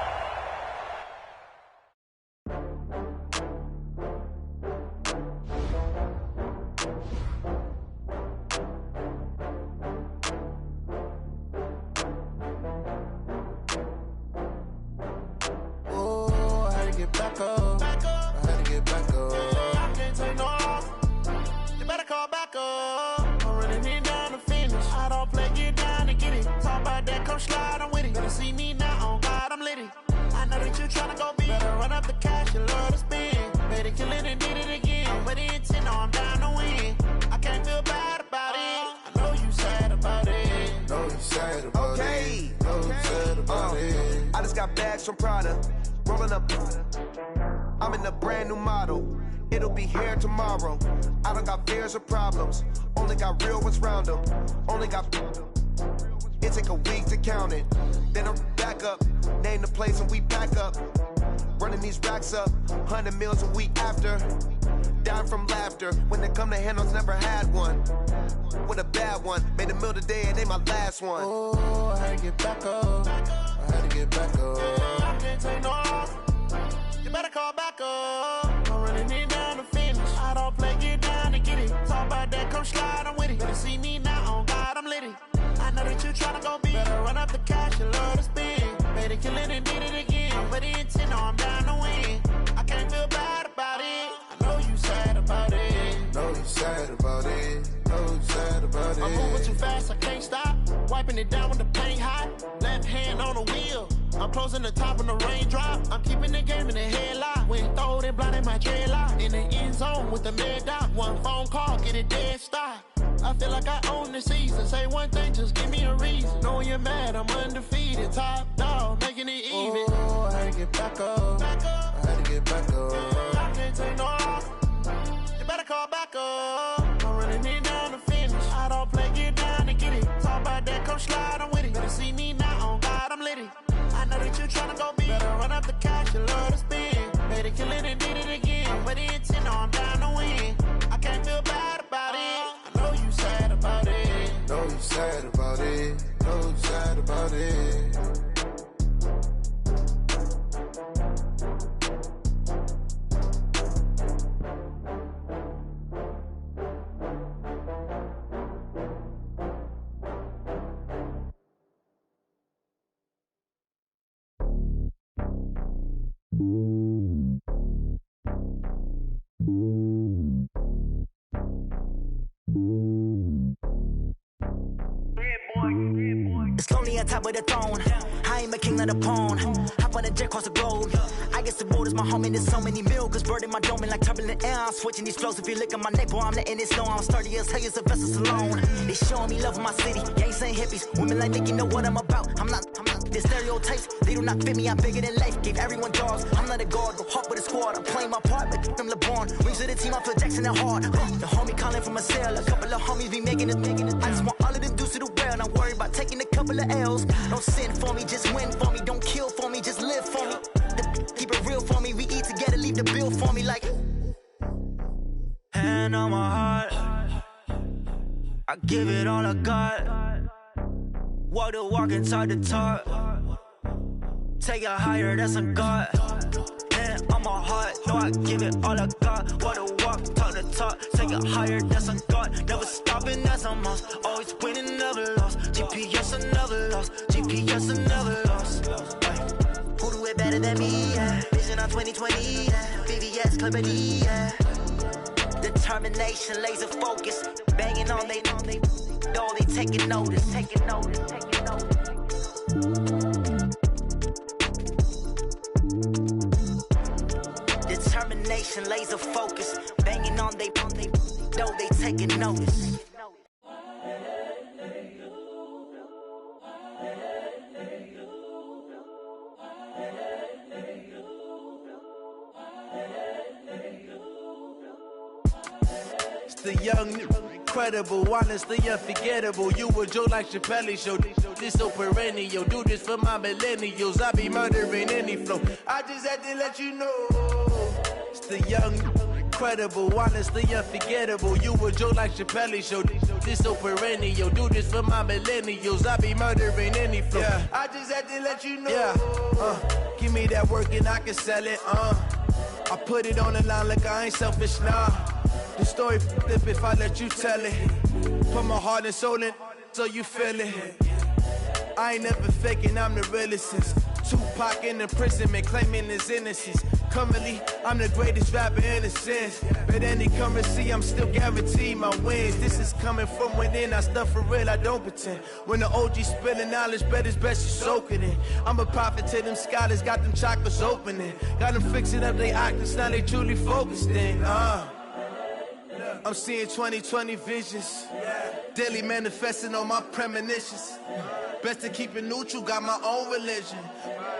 I'm in a brand new model. It'll be here tomorrow. I don't got fears or problems. Only got real ones round them. Only got. It take a week to count it. Then I'm back up. Name the place and we back up. Running these racks up. 100 meals a week after. Down from laughter. When they come to handles, never had one. With a bad one. Made a meal today and they my last one. Oh, I had to get back up. I had to get back up. I can't take no off. You better call back up. I'm running it down to finish. I don't play, get down to get it. Talk about that, come slide, I'm with it. Better see me now, on God, I'm litty. I know that you tryna go big. Better run up the cash, you love to spend. Made a killing and did it again. But the intent, no, I'm down to win. I can't feel bad about it. I know you sad about it. Know you sad about it. Know you sad about it. I'm moving too fast, I can't stop. Wiping it down with the paint hot. Left hand on the wheel. I'm closing the top when the raindrop. I'm keeping the game in the headlock. When throwed and blinded my dreadlock. In the end zone with the mad dot. One phone call, get it dead stop. I feel like I own the season. Say one thing, just give me a reason. Knowing you're mad, I'm undefeated. Top dog, making it even. Oh, I had to get back up. I had to get back up. I can't take no off. You better call back up. I'm running it down to finish. I don't play, get down to get it. Talk about that, come slide, I'm with it. Better see me now, on God, I'm litty. I know that you tryna go big. Better run up the cash, you love to spend. Made a killing and did it again. But the intent, no, I'm down to win. I can't feel bad about it. I know you sad about it. Know you sad about it. Know you sad about it. It's lonely on top of the throne. I ain't a king, not a pawn. Hop on a jet across the globe. I guess the road is my home and there's so many milkers. Bird in my dome and like turbulent air. I'm switching these flows. If you look at my neck, boy, I'm letting it snow. I'm sturdy as hell as a vessel alone. They showing me love in my city. Gangs ain't hippies. Women like Nicky know what I'm about. I'm not the stereotypes. They do not fit me. I'm bigger than life. Gave everyone dogs. I'm not a guard. Go hard with a squad. I'm playing my part, but them LeBron. Rings to the team. I feel Jackson and hard. The homie calling from a cell. A couple of homies be making it. I just want all of them dudes to do well. Not worry about taking a couple of L's. Don't sin for me, just win for me. Don't kill for me, just live for me. Keep it real for me. We eat together, leave the bill for me like. Hand on my heart, I give it all I got. Walk the walk inside the talk. Take it higher, that's a God. Hand on my heart, know I give it all I got. Walk the walk, talk the talk. top, take it higher, that's a god. Never stopping, that's a must. Always winning, never lost. GPS, I never lost. GPS, I never lost. Who do it better than me? Yeah. Vision on 2020. Yeah. VVS, Clarity. Yeah. Determination, laser focus. Banging on they know they taking notice. Taking notice. Taking notice. Determination, laser focus, banging on they know they taking notice. It's the young, incredible, honestly unforgettable. You a Joe like Chappelle show. This so perennial. Do this for my millennials. I be murdering any flow. I just had to let you know. It's the young, incredible, honestly unforgettable. You a Joe like Chappelle show. This so perennial. Do this for my millennials. I be murdering any flow. Yeah. I just had to let you know. Yeah. Give me that work and I can sell it. I put it on the line like I ain't selfish, nah. The story flip if I let you tell it. Put my heart and soul in so you feel it. I ain't never faking, I'm the realest since Tupac in imprisonment, claiming his innocence. Currently, I'm the greatest rapper in a sense. But any currency, I'm still guaranteed my wins. This is coming from within, I stuff for real, I don't pretend. When the OG spilling knowledge, bet it's best you soak it in. I'm a prophet to them scholars, got them chakras opening. Got them fixing up they octaves, now they truly focused in. I'm seeing 2020 visions. Daily manifesting on my premonitions. Best to keep it neutral, got my own religion.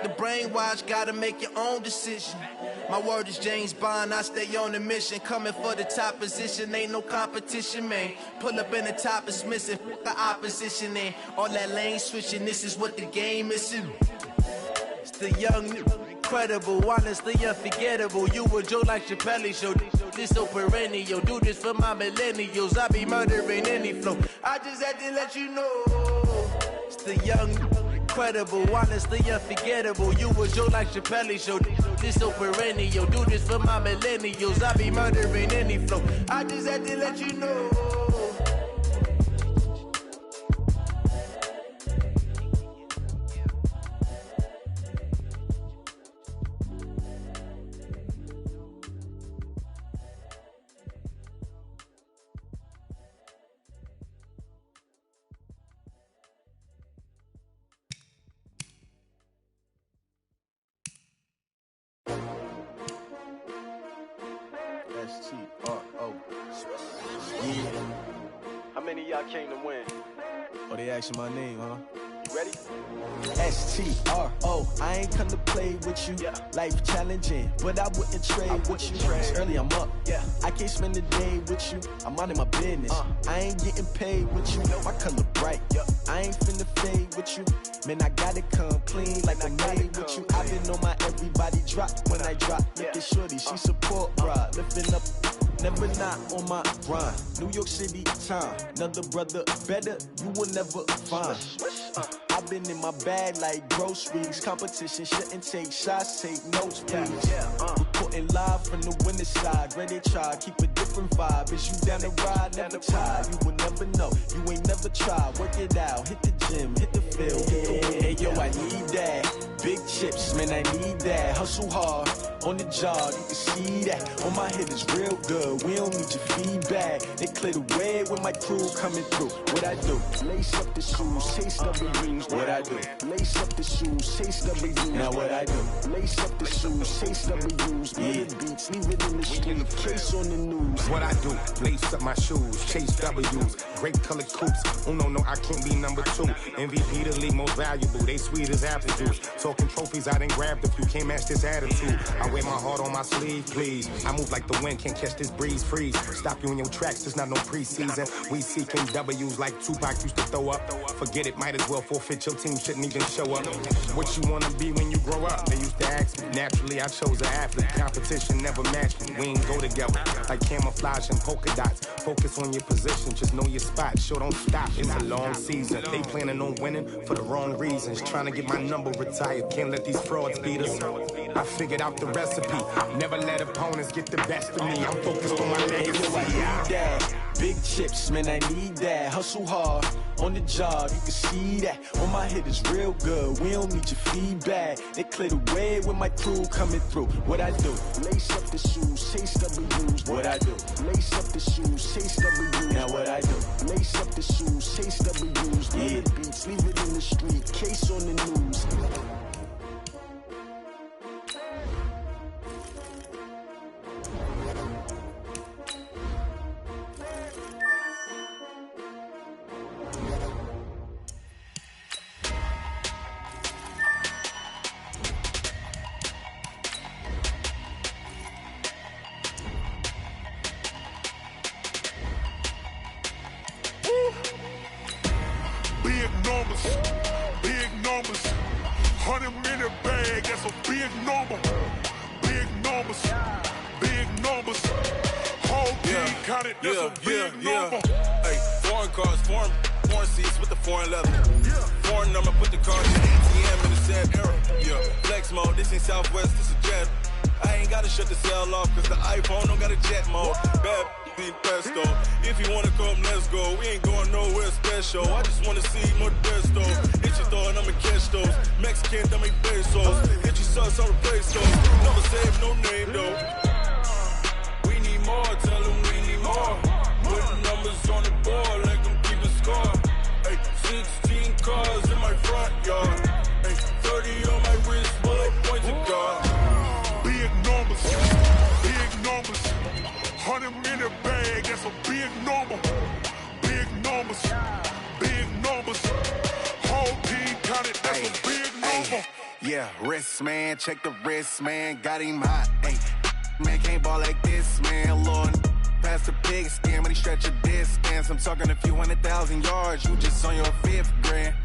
The brainwash, gotta make your own decision. My word is James Bond, I stay on the mission. Coming for the top position, ain't no competition, man. Pull up in the top, it's missing, the opposition in. All that lane switching, this is what the game is in. It's the young, incredible, honestly unforgettable. You a Joe like Chappelle show. This so perennial. Do this for my millennials. I be murdering any flow. I just had to let you know. It's the young, incredible, honestly unforgettable. You a Joe like Chappelle show. This so perennial. Do this for my millennials. I be murdering any flow. I just had to let you know. S-T-R-O. Yeah. How many of y'all came to win? Oh, they asking my name, huh? You ready? S-T-R-O. I ain't come to play with you. Yeah. Life challenging, but I wouldn't trade with you. It's early, I'm up. Yeah. I can't spend the day with you. I'm minding my business. I ain't getting paid with you. My color bright. Yeah. I ain't finna fade with you. Man, I gotta come clean like I'm made with you. I've been on my everybody drop when I drop. Look at shorty, she support ride. Lifting up, never not on my grind. New York City time. Another brother better, you will never find. I've been in my bag like groceries. Competition shouldn't take shots, take notes, please. Reporting live from the winter side. Ready to try, keep a different vibe. Is you down the ride, never tired. You will never know, you ain't never tried. Work it out, hit the gym, hit the field. Hey yo, I need that. Big chips, man, I need that. Hustle hard, on the job, you can see that. On my head is real good, we don't need your feedback. They clear the way with my crew coming through. What I do? Lace up the shoes, chase W's. What I do? Lace up the shoes, chase W's. Now what I do? Lace up the shoes, chase W's. Yeah. Beats, leave it in the street, case on the news. What I do? Lace up my shoes, chase W's. Great colored coops. Oh no, I can't be number 2. MVP the league most valuable. They sweet as apple juice. Talking trophies, I didn't grab the few. Can't match this attitude. I wear my heart on my sleeve, please. I move like the wind, can't catch this breeze, freeze. Stop you in your tracks, there's not no preseason. We seeking W's like Tupac used to throw up. Forget it, might as well forfeit. Your team shouldn't even show up. What you wanna be when you grow up? They used to ask me. Naturally, I chose an athlete. Competition never matched me. We ain't go together like camouflage and polka dots. Focus on your position, just know your spot. Sure, don't stop. It's a long season. They planning on winning for the wrong reasons. Trying to get my number retired. Can't let these frauds beat us. I figured out the recipe. Never let opponents get the best of me. I'm focused on my legacy. I need that. Big chips, man, I need that. Hustle hard on the job, you can see that. On my hit is real good, we don't need your feedback. They clear the way with my crew coming through. What I do? Lace up the shoes, chase W's. What I do? Lace up the shoes, chase W's. Now what I do? Lace up the shoes, chase W's. Yeah, beats, leave it in the street, case on the news. Hey, foreign cars, foreign seats with the foreign leather. Foreign number, put the car in the ATM in the sad era. Yeah, flex mode, this ain't Southwest, this a jet. I ain't gotta shut the cell off, cause the iPhone don't got a jet mode. Bad be pesto. If you wanna come, let's go. We ain't going nowhere special. I just wanna see more pesto. Hit your thought, I'ma catch those. Mexican, dummy pesos. Hit your sus, I'll replace those. Never save no name though. We need more, tell them we need more. Putting numbers on the board, like them keep a score. Hey, 16 cars in my front yard. Hey, 30 on my wrist, bullet points of God. Big numbers, 100 minute bag, that's a big number. Big numbers, whole team counted, that's a big number. Yeah, wrist man, check the wrist man, got him hot. Ay, man can't ball like this, man, Lord. Past the pig skin, when he stretch a distance. I'm talking a few 100,000 yards, you just on your 5th grand.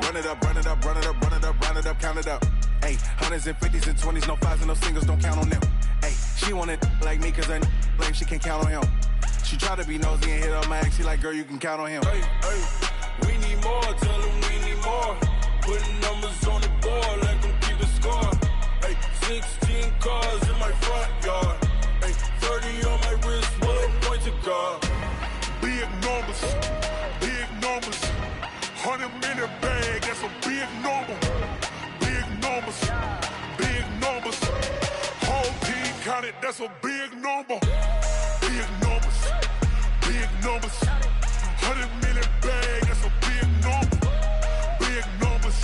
Run it up, run it up, run it up, run it up, run it up, count it up. Hey, 100s and 50s and 20s, no 5s and no singles, don't count on them. Hey, she want it like me, cause her blame, she can't count on him. She try to be nosy and hit up my ex, she like, girl, you can count on him. Hey, we need more, tell them we need more. Putting numbers on the board, like them keep a score. Hey, 16 cars in my front yard. Hey, 30 on my wrist, bullet points of God. Big numbers, 100 minute bag, that's a big number. Big numbers, whole team counted, that's a big number. Big numbers, 100 minute bag, that's a big number. Big numbers,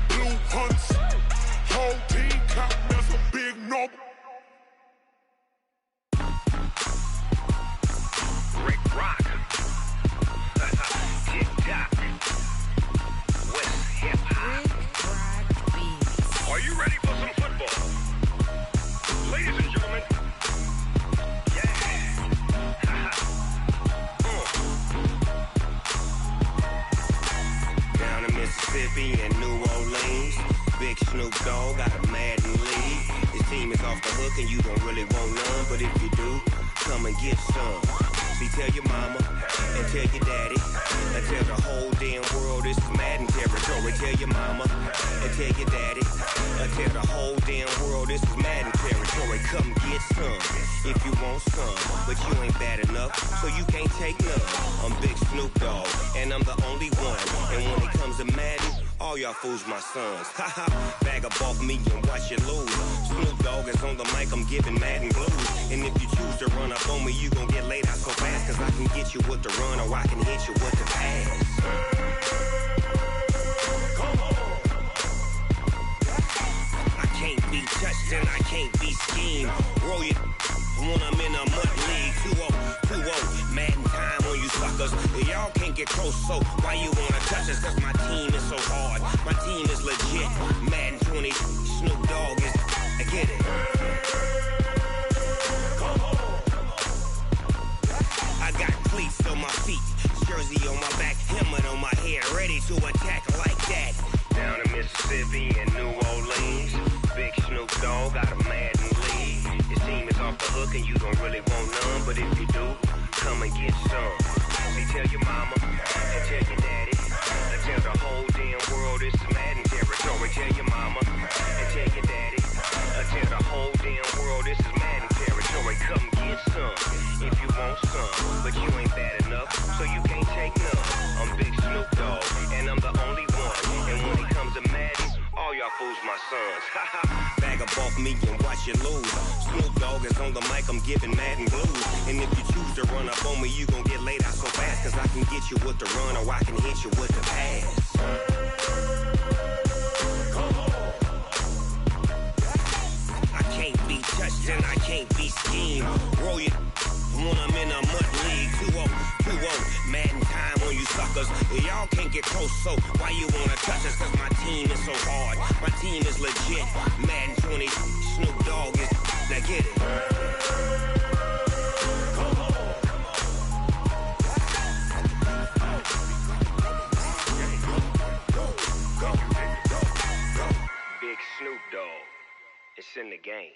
blue hunts, whole team counting, that's a big number. Rick Rock, TikTok, West Hip Hop. Are you ready for some football? Ladies and gentlemen, Down in Mississippi and New Orleans, Big Snoop Dogg got a Madden lead. His team is off the hook and you don't really want none, but if you do, come and get some. See, tell your mama and tell your daddy and tell the whole damn world this is Madden territory. Tell your mama and tell your daddy and tell the whole damn world this is Madden territory. Come get some if you want some, but you ain't bad enough, so you can't take none. I'm Big Snoop Dogg and I'm the only one. And when it comes to Madden, all y'all fools my sons. Haha, bag up off me and watch you lose. Snoop Dogg is on the mic, I'm giving Madden blues. And if you choose to run up on me, you gon' get laid out so fast, cause I can get you with the run or I can hit you with the pass. I can't be touched and I can't be schemed. Roll you when I'm in a mud league. 2-0, Madden time on you suckers. Y'all can't get close, so why you wanna touch us? Cause my team is so hard, my team is legit. Madden 20, Snoop Dogg is, I get it. I got cleats on my feet, jersey on my back, helmet on my head, ready to attack like that. Down in Mississippi and New Orleans, Big Snoop Dogg got a Madden lead. His team is off the hook and you don't really want none, but if you do, come and get some. See, tell your mama and tell your daddy. And tell the whole damn world it's Madden territory. Tell your mama and tell your daddy. And tell the whole damn world this is Madden territory. Come get some if you want some, but you ain't bad enough, so you can't take none. I'm Big Snoop Dogg, and I'm the only one. And when it comes to Madden, all y'all fools my sons. Bag up off me and watch you lose. Snoop Dogg is on the mic, I'm giving Madden blues. And if you choose to run up on me, you gon' get laid out so fast. Cause I can get you with the run or I can hit you with the pass. I can't be touched and I can't be schemed. Roll you when I'm in a mud league. 2-0, Madden time on you suckers. Y'all can't get close, so why you wanna touch us? Cause my team is so hard, my team is legit. Madden 20, Snoop Dogg is, now get it. Big Snoop Dogg, it's in the game.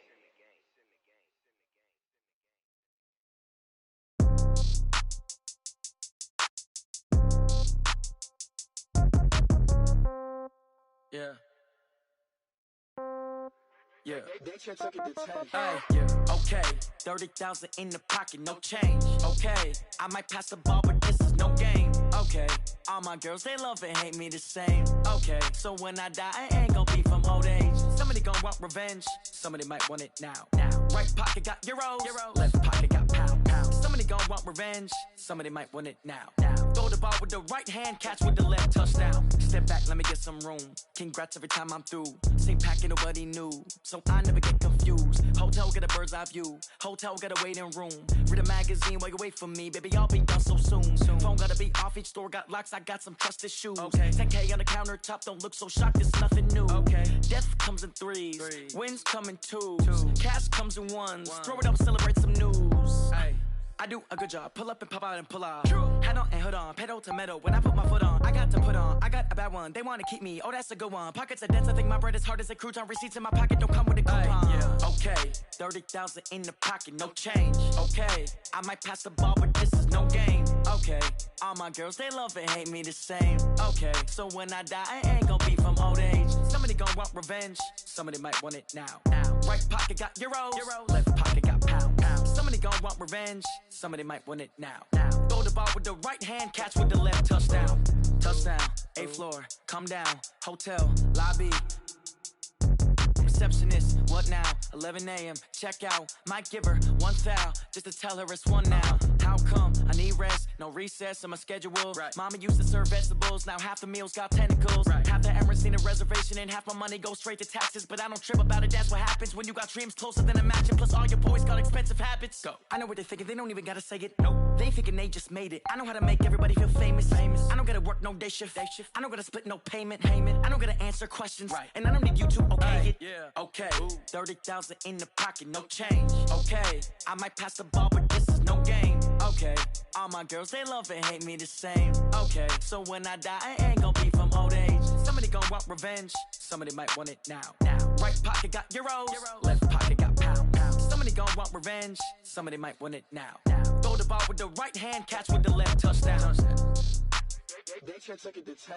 Yeah. Yeah. Hey, yeah. Okay. 30,000 in the pocket, no change. Okay. I might pass the ball, but this is no game. Okay. All my girls, they love and hate me the same. Okay. So when I die, I ain't gon' be from old age. Somebody gon' want revenge. Somebody might want it now. Right pocket got euros. Left pocket got pound. Somebody gon' want revenge. Somebody might want it now. Throw the ball with the right hand, catch with the left, touchdown. Step back, let me get some room. Congrats every time I'm through. Same packet, nobody knew, so I never get confused. Hotel get a bird's eye view. Hotel got a waiting room. Read a magazine while you wait for me, baby. I'll be done so soon. Phone gotta be off. Each store got locks. I got some trusted shoes. 10K on the countertop. Don't look so shocked. It's nothing new. Death comes in threes. Wins come in twos. Cash comes in ones. Throw it up, celebrate some news. I do a good job. Pull up and pop out and pull out. Head on and hood on. Pedal to metal. When I put my foot on, I got to put on. I got a bad one. They want to keep me. Oh, that's a good one. Pockets are dense. I think my bread is hard as a crouton. Receipts in my pocket don't come with a coupon. Okay. 30,000 in the pocket. No change. Okay. I might pass the ball, but this is no game. Okay. All my girls, they love and hate me the same. Okay. So when I die, I ain't gon' be from old age. Somebody gon' want revenge. Somebody might want it now. Right pocket got euros. Left pocket got pound. Somebody gon' want revenge. Somebody might want it now. Throw the ball with the right hand, catch with the left, touchdown. Touchdown, 8th floor, come down, hotel, lobby. Receptionist, what now? 11 a.m., check out. Might give her one foul, just to tell her it's one now. How come? I need rest, no recess in my schedule. Mama used to serve vegetables, now half the meals got tentacles. Half the Emirates need a reservation and half my money goes straight to taxes. But I don't trip about it, that's what happens when you got dreams closer than a mansion. Plus all your boys got expensive habits. Go. I know what they're thinking, they don't even gotta say it. Nope. They thinking they just made it. I know how to make everybody feel famous. I don't gotta work no day shift. I don't gotta split no payment. I don't gotta answer questions. And I don't need you to okay it. Okay, 30,000 in the pocket, no change. Okay, I might pass the ball, but this is no game. Okay, all my girls, they love and hate me the same. Okay, so when I die, I ain't gon' be from old age. Somebody gon' want revenge. Somebody might want it now. Right pocket got euros. Left pocket got pound. Somebody gon' want revenge. Somebody might want it now. Throw the ball with the right hand, catch with the left, touchdown. They can't take it to 10.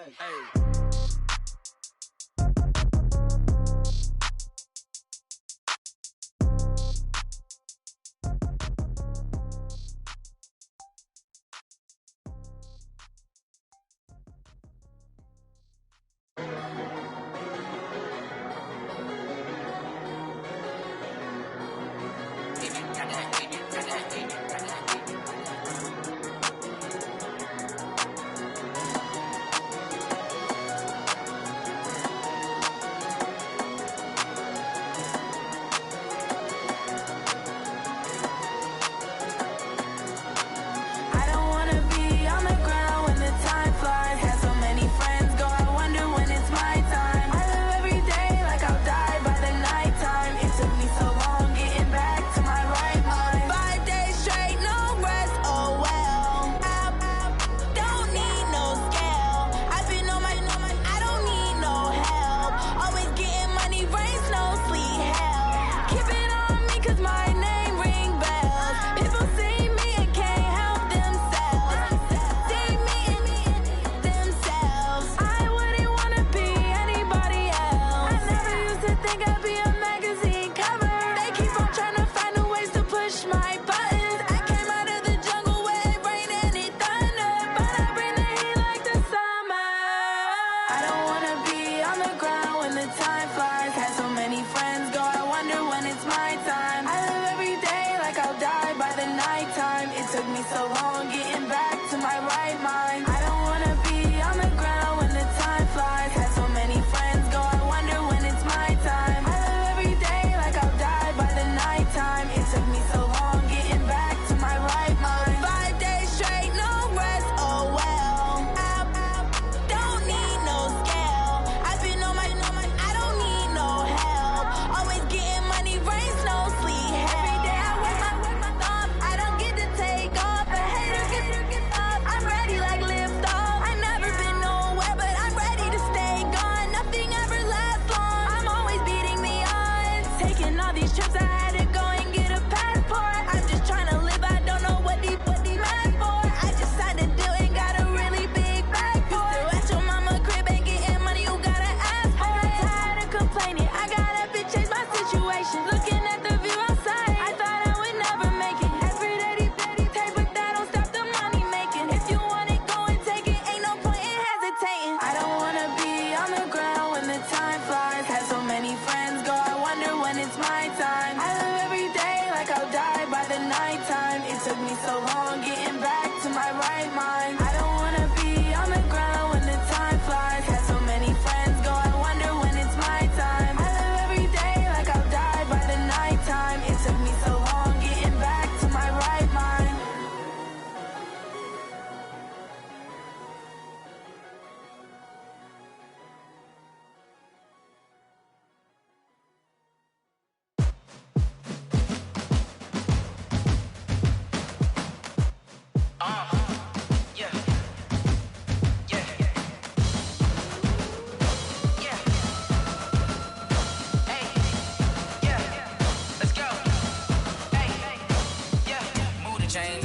these trips, I had to go and get a passport. I'm just trying to live, I don't know what these mad for. I just signed a deal and got a really big bag for it. You still at your mama crib and getting money, you gotta ask for it. I'm tired of complaining, I gotta change my situation. Looking at the view outside, I thought I would never make it. Every day they take, but that don't stop the money making. If you want it, go and take it, ain't no point in hesitating. I don't wanna be on the ground when the time flies. Had so many friends go, I wonder when it's my time. I live every day like I'll die by the nighttime. It took me so long getting back to my right mind. I don't wanna be on the ground when the time flies. Had so many friends go, I wonder when it's my time. I live every day like I'll die by the nighttime. It took me so long getting back to my right mind.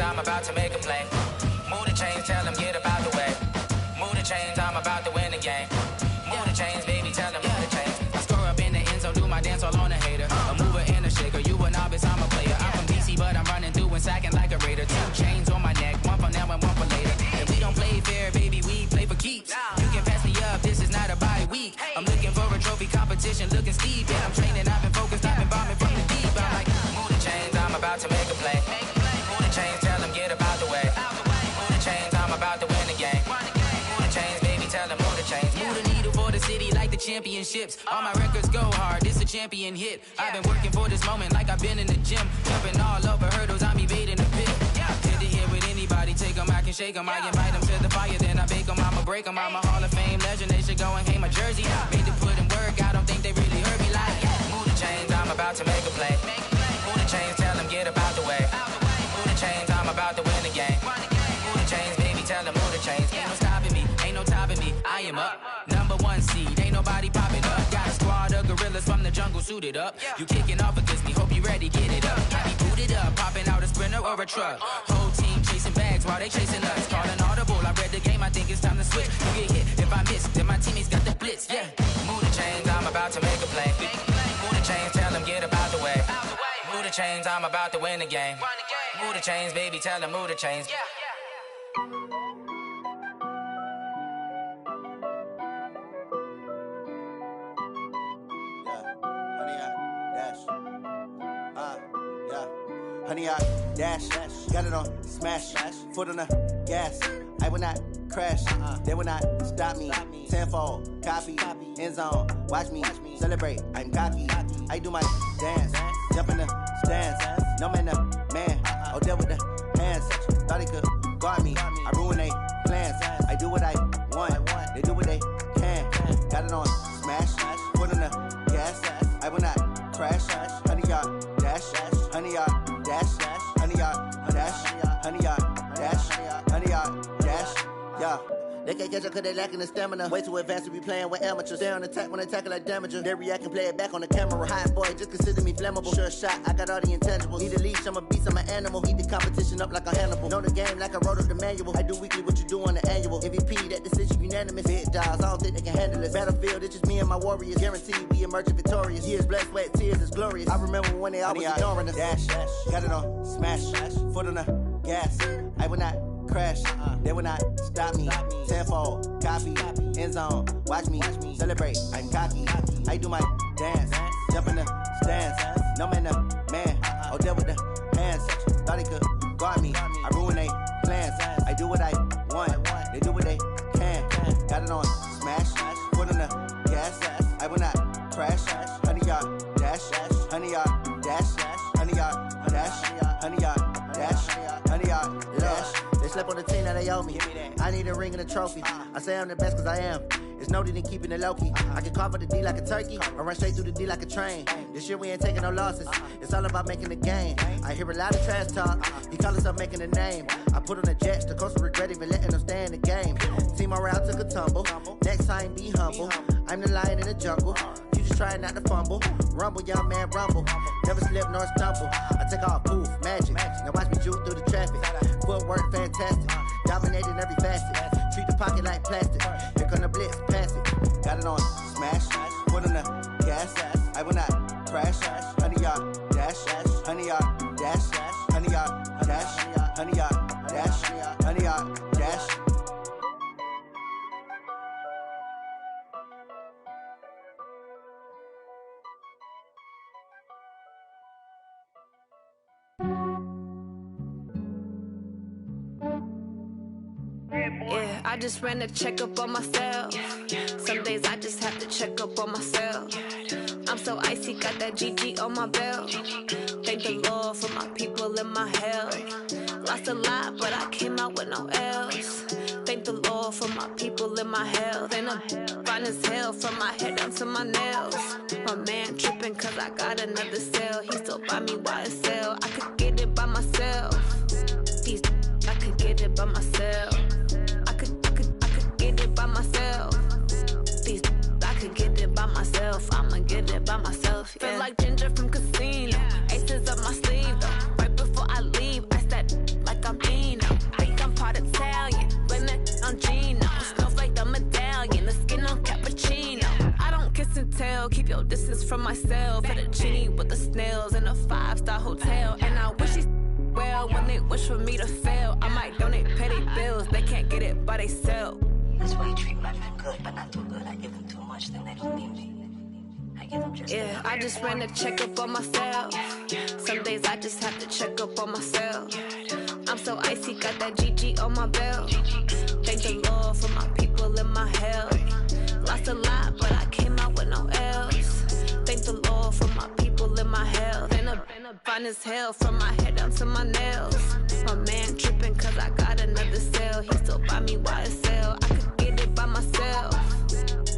I'm about to make a play. Move the chains, tell them get up out the way. Move the chains, I'm about to win the game. Move the chains, baby, tell them move the chains. I score up in the end zone, do my dance all on a hater. A mover and a shaker, you a novice, I'm a player. I'm from DC, but I'm running through and sacking like a raider. 2 chains on my neck, one for now and one for later. And we don't play fair, baby, we play for keeps. You can pass me up, this is not a bye week. I'm looking for a trophy competition, looking steep. And I'm training, I've been focused, I've been bombing from the deep. I'm like, move the chains, I'm about to make a play. Move the chains, tell them get up out the way. Move the chains, I'm about to win the game. Move the chains, baby, tell them move the chains. Move the needle for the city like the championships. All my records go hard, this a champion hit. I've been working for this moment like I've been in the gym. Jumping all over hurdles, I'm evading the pit. Hit to hit with anybody, take them, I can shake them. I invite them to the fire, then I bake them, I'ma break them. I'm a Hall of Fame legend, they should go and hang my jersey. Made to put in work, I don't think they really heard me like. Move the chains, I'm about to make a play. Move the chains, tell them get up out the way. Move the chains, I'm about to win the game. Move the chains, baby, tell them move the chains. Ain't no stopping me, ain't no topping me. I am up, #1 seed, ain't nobody popping up. Got a squad of gorillas from the jungle suited up. You kicking off against me, hope you ready, get it up. I be booted up, popping out a sprinter or a truck. Whole team chasing bags while they chasing us. Calling audible, I read the game, I think it's time to switch. You get hit, if I miss, then my teammates got the blitz, yeah. Move the chains, I'm about to make a play. Move the chains, tell them get up out the way. Move the chains, I'm about to win the game. Move the chains, baby, tell them move the chains. Honey, I dash, got it on smash, foot on the gas. I will not crash, they will not stop me. Tenfold, copy, end zone, watch me celebrate. I'm cocky, I do my dance, jump in the stands. No man, the man, oh, deal with the hands. Thought he could guard me, I ruin they plans. I do what I want, they do what they can. Got it on smash, foot on the gas. I will not crash, honey, y'all dash, honey, y'all dash, honey, y'all dash, honey, y'all dash, honey, y'all dash, yeah. They can't catch up cause they lacking the stamina. Way too advanced to be playing with amateurs. Stay on attack when attacking like damager. They react and play it back on the camera. Hot boy, just consider me flammable. Sure shot, I got all the intangibles. Need a leash, I'm a beast, I'm an animal. Eat the competition up like a Hannibal. Know the game like I wrote up the manual. I do weekly what you do on the annual. MVP, that decision unanimous. Big dials, I don't think they can handle it. Battlefield, it's just me and my warriors. Guaranteed we emerging victorious. Years, blood, sweat, tears, it's glorious. I remember when they always ignoring us. Dash, got it on smash, foot on the gas. I will not crash, they will not stop me. Tenfold, copy, end zone, watch me celebrate. I'm cocky, I do my dance, jump in the stands. No man, the man, oh, deal with the hands. Thought he could guard me, I ruin they plans. I do what I want, they do what they can. Got it on smash, foot on the gas. I will not crash, honey, y'all dash, honey, y'all dash, honey, y'all dash, honey, y'all dash, honey, y'all dash. They slept on the team that they owe me. I need a ring and a trophy. I say I'm the best cause I am. It's no need in keeping it low-key. I can carve up the D like a turkey or run straight through the D like a train. This year we ain't taking no losses. It's all about making the game. I hear a lot of trash talk. He call himself making a name. I put on the jets. The coach will regret even letting them stay in the game. Team morale took a tumble. Next time be humble. I'm the lion in the jungle. You just trying not to fumble. Rumble, young man, rumble. Never slip nor stumble. I take off, poof, magic. Now watch me juke through the traffic. Footwork, fantastic. Dominating every facet. Treat the pocket like plastic. Here come the blitz, pass it. Got it on, smash. Foot on the gas. I will not crash. 100-yard dash. 100-yard dash. 100-yard dash. 100-yard dash. 100-yard dash. Yeah, I just ran a checkup on myself. Some days I just have to check up on myself. I'm so icy, got that GG on my belt. Thank the Lord for my people and my health. Lost a lot, but I came out with no L's. Thank the Lord for my people and my health. And I'm fine as hell from my head down to my nails. My man tripping cause I got another cell. He still buy me YSL. I could get it by myself. These I could get it by myself. I could get it by myself. These I could get it by myself. I'ma get it by myself. Yeah. Feel like Ginger from Casino. Aces up my sleeve though. Right before I leave, I step like I'm Dino. Think I'm part Italian. Blame it on Gino. Snowflake the medallion. The skin on cappuccino. I don't kiss and tell. Keep your distance from myself. At a genie with the snails in a 5-star hotel. And I wish these well when they wish for me to fail. I might donate petty bills. They can't get it by they sell. That's why you treat my men good, but not too good. I give them too much, then they don't need me. I give them just yeah, I just ran a checkup on myself. Some days I just have to check up on myself. I'm so icy, got that GG on my belt. Thank the Lord for my people and my health. Lost a lot, but I came out with no L's. Thank the Lord for my people and my health. And I'm fine as hell from my head down to my nails. My man tripping cause I got another cell. He still buy me YSL. I could get it by myself.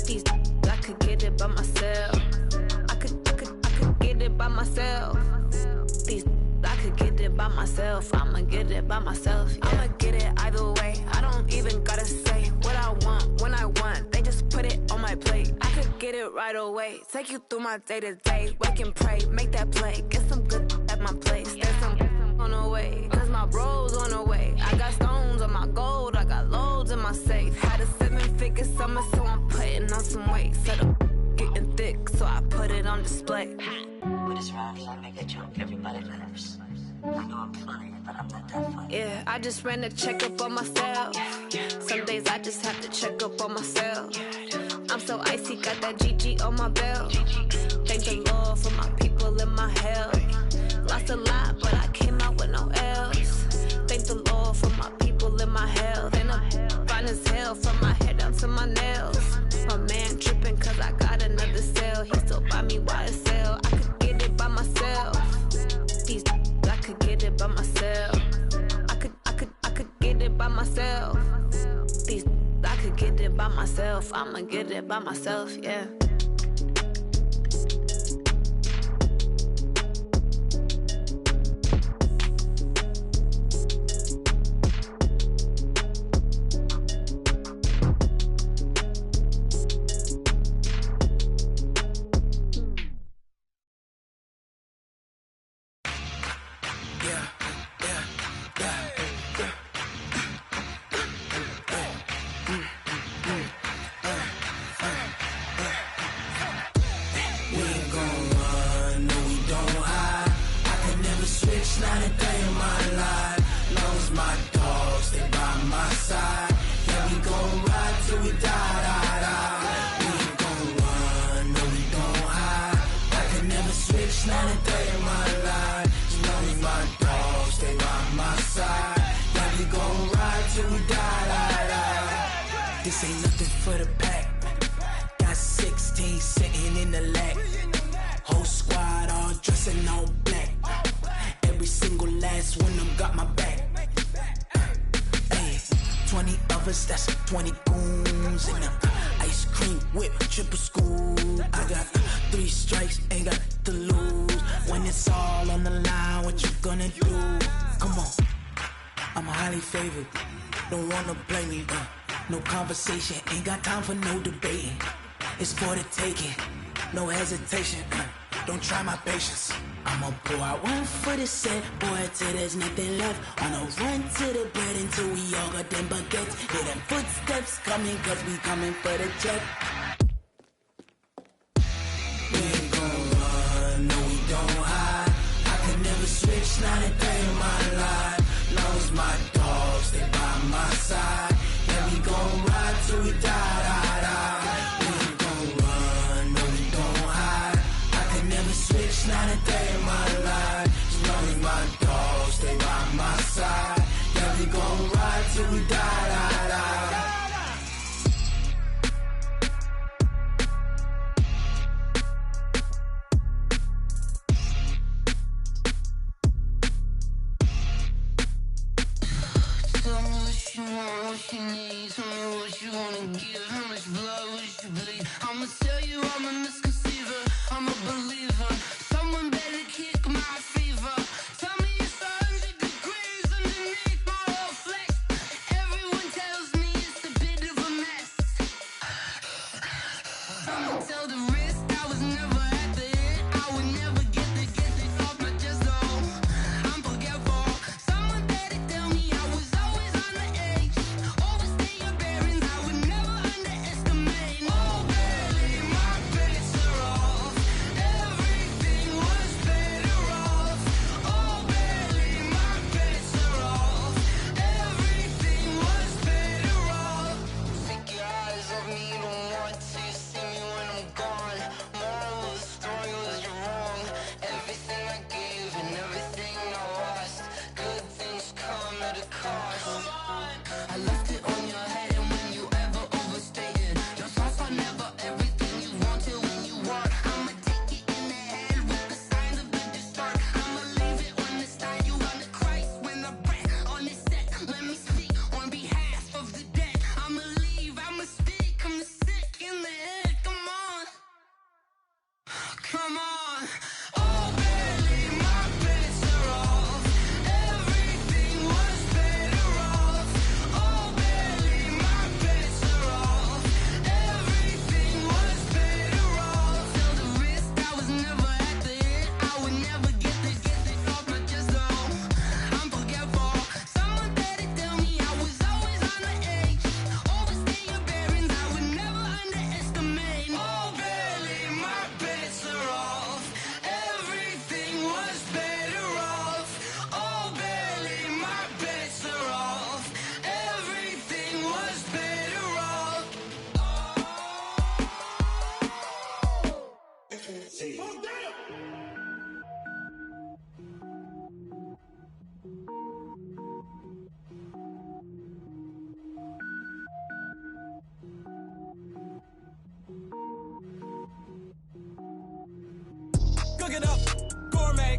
These I could get it by myself. I could get it by myself. These I could get it by myself. I'ma get it by myself. Yeah. I'ma get it either way. I don't even gotta say what I want when I want. They just put it on my plate. I could get it right away. Take you through my day to day. Wake and pray, make that play. Get some good at my place. There's some on the way, cause my bro's on the way. I got stones on my gold. I got loads in my safe. Had a 7-figure summer, so I'm putting on some weight. Set up getting thick, so I put it on display. With this round here, I make a jump, everybody laughs. I know I'm funny, but I'm not that funny. Yeah, I just ran a checkup on myself. Some days I just have to check up on myself. I'm so icy, got that GG on my belt. Thank the Lord for my people and my health. Lost a lot, but I came out with no L's. Thank the Lord for my people and my health. And I'm fine as hell from my head down to my nails. My man tripping cause I got another cell. He still buy me YSL. I could get it by myself. These I could get it by myself. I could get it by myself. These I could get it by myself. I'ma get it by myself, yeah. This ain't nothing for the pack. Got 16 sitting in the lap. Whole squad all dressing all black. Every single last one of them got my back. Hey, 20 of us, that's 20 goons in them. Ice cream whip, triple scoop. I got 3 strikes, ain't got to lose. When it's all on the line, what you gonna do? Come on, I'm highly favored. Don't wanna blame me, no conversation, ain't got time for no debating. It's for the taking. no hesitation. Don't try my patience. I'ma pour out one for the set, boy, till there's nothing left. On a run to the bread until we all got them baguettes. Hear them footsteps coming, cause we coming for the check. We ain't gon' run, no we don't hide. I could never switch, not a day in my life. Long as my dogs, they by my side. Yeah, we gon' ride till we die, die, die. We ain't gon' run, no we don't hide. I could never switch, not a day in my life. As long as my dogs, they by my side. Yeah, we gon' ride till we die, die, die. Tell me what you want, what you need. Tell me what you wanna give. How much blood would you bleed? I'ma tell you I'm a misconceiver. I'm a believer. Someone better kick my fever. Tell me it's 100 degrees underneath my whole flesh. Everyone tells me it's a bit of a mess. I'ma tell the risk I was never at the end. I would never get this off my chest though. I'm forgetful. Someone better tell me I was always on the edge. Overstay your bearings, I would never underestimate. Oh baby, my bets are off. Everything was better off. Oh baby, my bets are off. Everything was better off. Take your eyes off me, don't want to see me when I'm gone. Moral of the story was you're wrong. Everything I gave and everything I lost. Good things come at a cost. I left it on your head, and when you ever overstay it, your thoughts are never everything you wanted when you want. I'ma take it in the head with the signs of the distort. I'ma leave it on the side. You on the Christ when I break on this set. Let me speak on behalf of the dead. I'ma leave, I'ma speak. I'm sick in the head. Come on, come on. Oh baby, my bets are off. Everything was better off. Oh baby, my bets are off. Everything was better off. Tell the risk I was never at the end. I would never get this off my chest though. I'm forgetful. Someone better tell me I was always on the edge. Overstay your bearings, I would never underestimate. Oh baby, my bets are off. Everything was better off. Oh baby, my bets are off. Everything was better off. Cook it up, gourmet.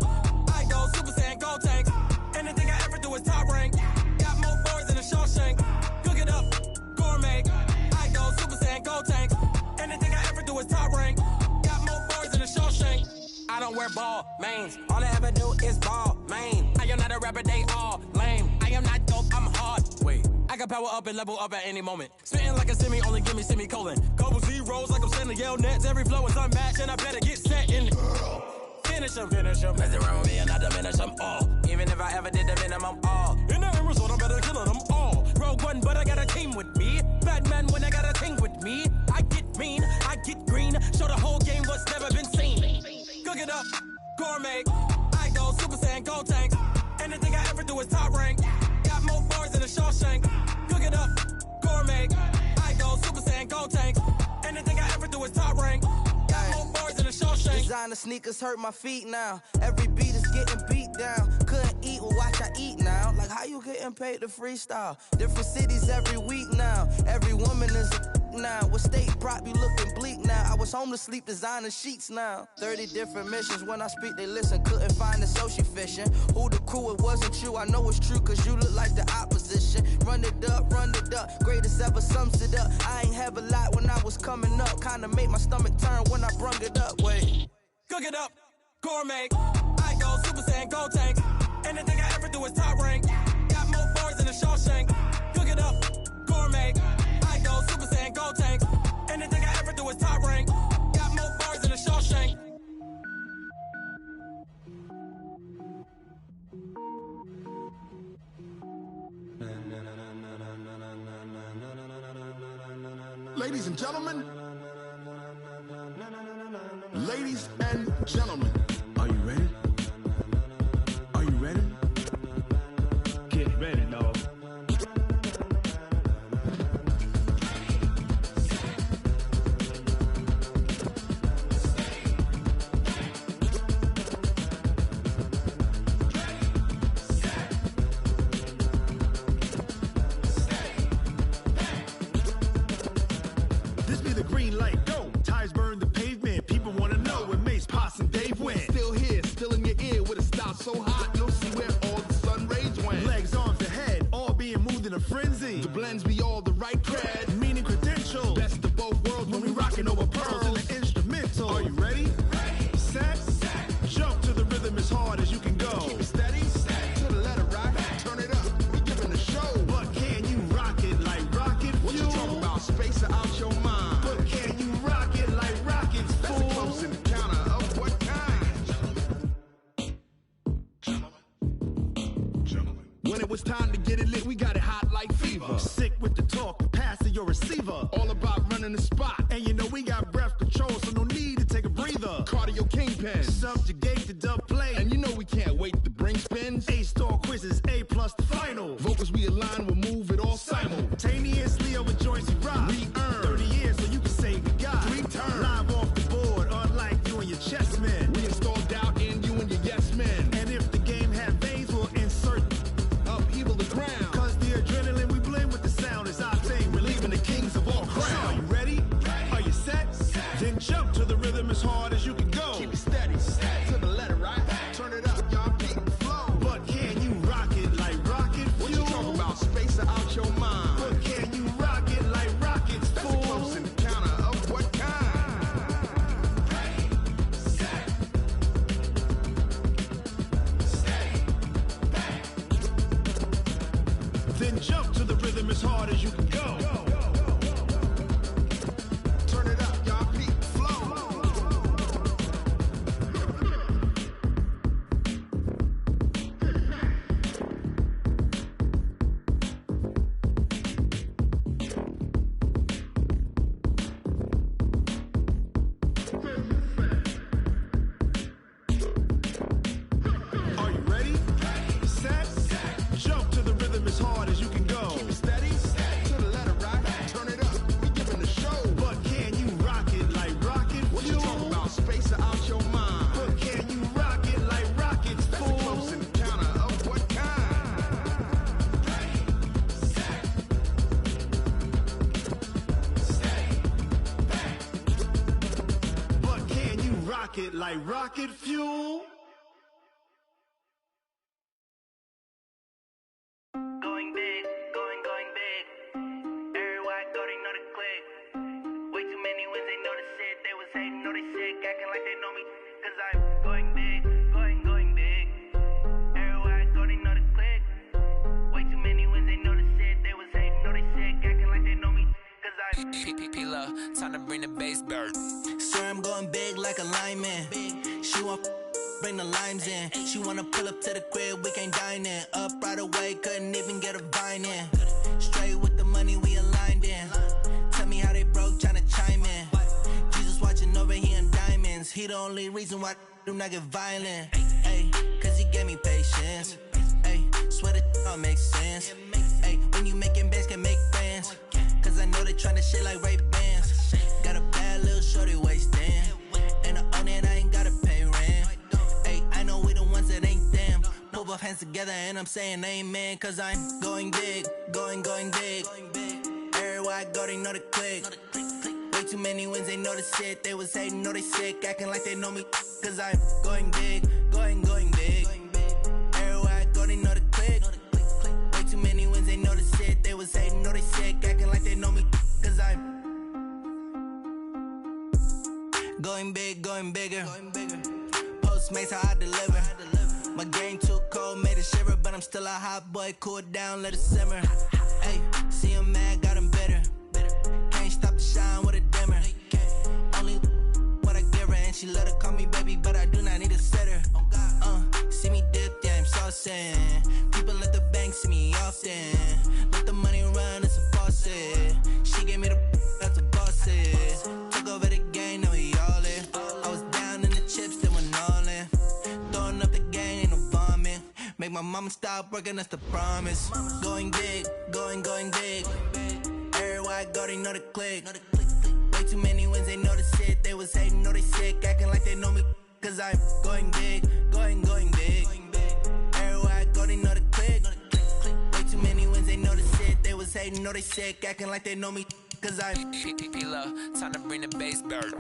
I go Super Saiyan, gold tank. Anything I ever do is top rank. Got more boards than a Shawshank. Cook it up, gourmet. I go Super Saiyan, gold tank. Anything I ever do is top rank. Got more boards than a Shawshank. I don't wear ball mains. All I ever do is ball main. I am not a rapper, they all lame. I am not dope, I'm hard. Wait, I can power up and level up at any moment. Spitting like a semi, only give me semicolon. Couple zeros like I'm sending yell nets. Every flow is unmatched and I better get set in. Finish them. Mess around with me and I diminish them all. Even if I ever did the minimum all. In the end result, I'm better killing them all. Rogue One, but I got a team with me. Batman when I got a team with me. I get mean, I get green. Show the whole game what's never been seen. Cook it up, gourmet. I go Super Saiyan, gold tank. Anything I ever do is top rank. Got more bars than a Shawshank. Cook it up, gourmet. I go Super Saiyan, gold tank. Anything I ever do is top rank. Got more bars than a Shawshank. Designer sneakers hurt my feet now. Every beat is getting beat down. Couldn't eat, well watch I eat now. Like how you getting paid to freestyle? Different cities every week now. Every woman is a now. What state prop you looking bleak now? I was home to sleep designer sheets now. 30 different missions. When I speak they listen. Couldn't find the social fishing. Who the crew? It wasn't you. I know it's true cause you look like the opposition. Run it up. Greatest ever sums it up. I ain't have a lot when I was coming up. Kinda made my stomach turn when I brung it up. Wait. Cook it up, gourmet. I go Super Saiyan, gold tank. Anything I ever do is top rank. Got more bars than a Shawshank. Cook it up, gourmet. I go Super Saiyan, gold tank. Anything I ever do is top rank. Got more bars than a Shawshank. ladies and gentlemen. Ladies and gentlemen. Are you ready? Are you ready? Get ready, dog. This be the green light, go. Tires burn the pavement. People wanna know where Mace, Potts, and Dave went. Still here, still in your ear with a style so hot, you'll see where all the sun rays went. Legs, arms, the head, all being moved in a frenzy. The blends be all the right cred, meaning credentials. best of both worlds When we rockin' over pearls in the instrumental. Are you ready? Set, jump to the rhythm as hard as you can go. Keep it steady, to the letter right, turn it up, we giving the show. But can you rock it like rocket fuel? What you talking about, space out your mind? But can you rock it like rockets, That's a close fool? encounter of what kind? When it was time to get it lit, we got it hot like fever. Sick with the talk, pass to your receiver. All about running the spot, And you know we got breath control, so no need to take a breather. cardio kingpin. Subjugate the dub play. And you know we can't wait to bring spins. A-star quizzes, A+ the final. Vocals we align, we'll move it all Simultaneously over joints we rock. We earn 30 years so you can say we got 3 turns. Live off the board, unlike you and your chess men. We install doubt in you and your yes men. And if the game had veins, we'll insert Upheaval the ground. Cause the adrenaline we blend with the sound is our thing. Relieving the kings of all crowns. Are you ready? Are you set? Then jump to the rhythm as hard as you can go. Keep it steady, to the letter right. Turn it up, y'all keep the flow. But can you rock it like rocket fuel? What you talking about, space out your mind? But can you rock it like rockets, That's a fool? close encounter of what kind? Then jump to the rhythm as hard as you can go. Turn it up, y'all keep the flow. Are you ready? Set, jump to the rhythm as hard as you can go. Keep it steady, to the letter right. Turn it up, we giving the show. But can you rock it like rocket What you fuel? talking about, space out your mind? But can you rock it like rockets, That's a fool? close encounter of what kind? But can you rock it like rocket fuel? Going big, going big. Everywhere I go, they know the click. Way too many wins, they know the shit. They was hating, know they sick, acting like they know me. Cause I'm going big, going big. Everywhere I go, they know the click. Way too many wins, they know the shit. They was hating, know they sick, acting like they know me. Cause I'm P-P-P-Love, time to bring the bass bird. Swear I'm going big like a lineman. She want bring the limes in. She wanna pull up to the crib, we can't dine in. Up right away, couldn't even get a vine in. Straight with the money we aligned in. Tell me how they broke, tryna chime in. Jesus watching over here in diamonds. He the only reason why I do not get violent. Ay, cause he gave me patience. Ay, swear that all makes sense. Ay, when you making bands, can make friends. Cause I know they tryna shit like Ray-Bans. Got a bad little shorty wasting. And I own it, I ain't gotta pay rent. Ay, I know we the ones that ain't them. Pull both hands together and I'm saying amen. Cause I'm going big, going big. Everywhere I go, they know the click. Way too many wins, they know the shit. They was hating, know they sick, acting like they know me. Cause I'm going big, going big. Everywhere I go, they know the click. Way too many wins, they know the shit. They was hating, know they sick, acting like they know me. Cause I'm going big, going bigger. Postmates, how I deliver. My game too cold, made it shiver, but I'm still a hot boy. Cool it down, let it simmer. Hey, see him mad, got him bitter. Can't stop the shine with a dimmer. Only what I give her, and she let her call me baby, but I do not need a sitter. See me dip, yeah, I'm saucing. People at the bank see me often. Let the money run, it's a faucet. She gave me the that's a boss. my mama stop working, that's the promise. Going big, going big. Everywhere I go, they know the click. Way too many wins, they know the shit. They was hating, know they sick, acting like they know me. Cause I'm going big, going big. Everywhere I go, they know the click. Way too many wins, they know the shit. They was hating, know they sick, acting like they know me. Cause I'm P-P-P-Love, time to bring the bass bird.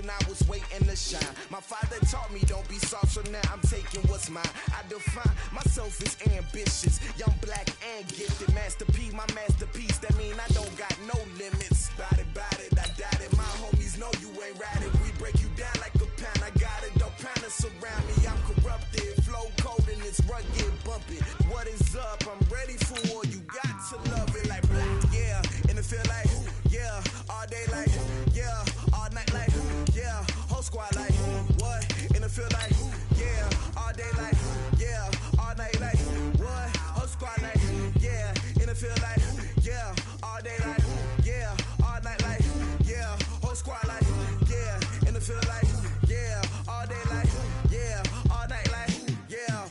I was waiting to shine. My father taught me don't be soft, so now I'm taking what's mine. I define myself as ambitious, young, black, and gifted. Master P, my masterpiece. That mean I don't got no limits. Bout it, I doubt it. My homies know you ain't ratted. We break you down like a pound. I got it, don't panic surround me. I'm corrupted, flow cold and it's rugged, bumpy. What is up? I'm ready for war. You got to love it like black, yeah. And it feel like, yeah, all day like, yeah, all night like, yeah, whole squad like, what? And it feel like, yeah, all day like, yeah, all night like, what? Whole squad like, yeah, and it feel like, yeah, all day like, yeah, all night like, yeah, whole squad like, yeah, and it feel like, yeah, all day like, yeah, all night like, yeah.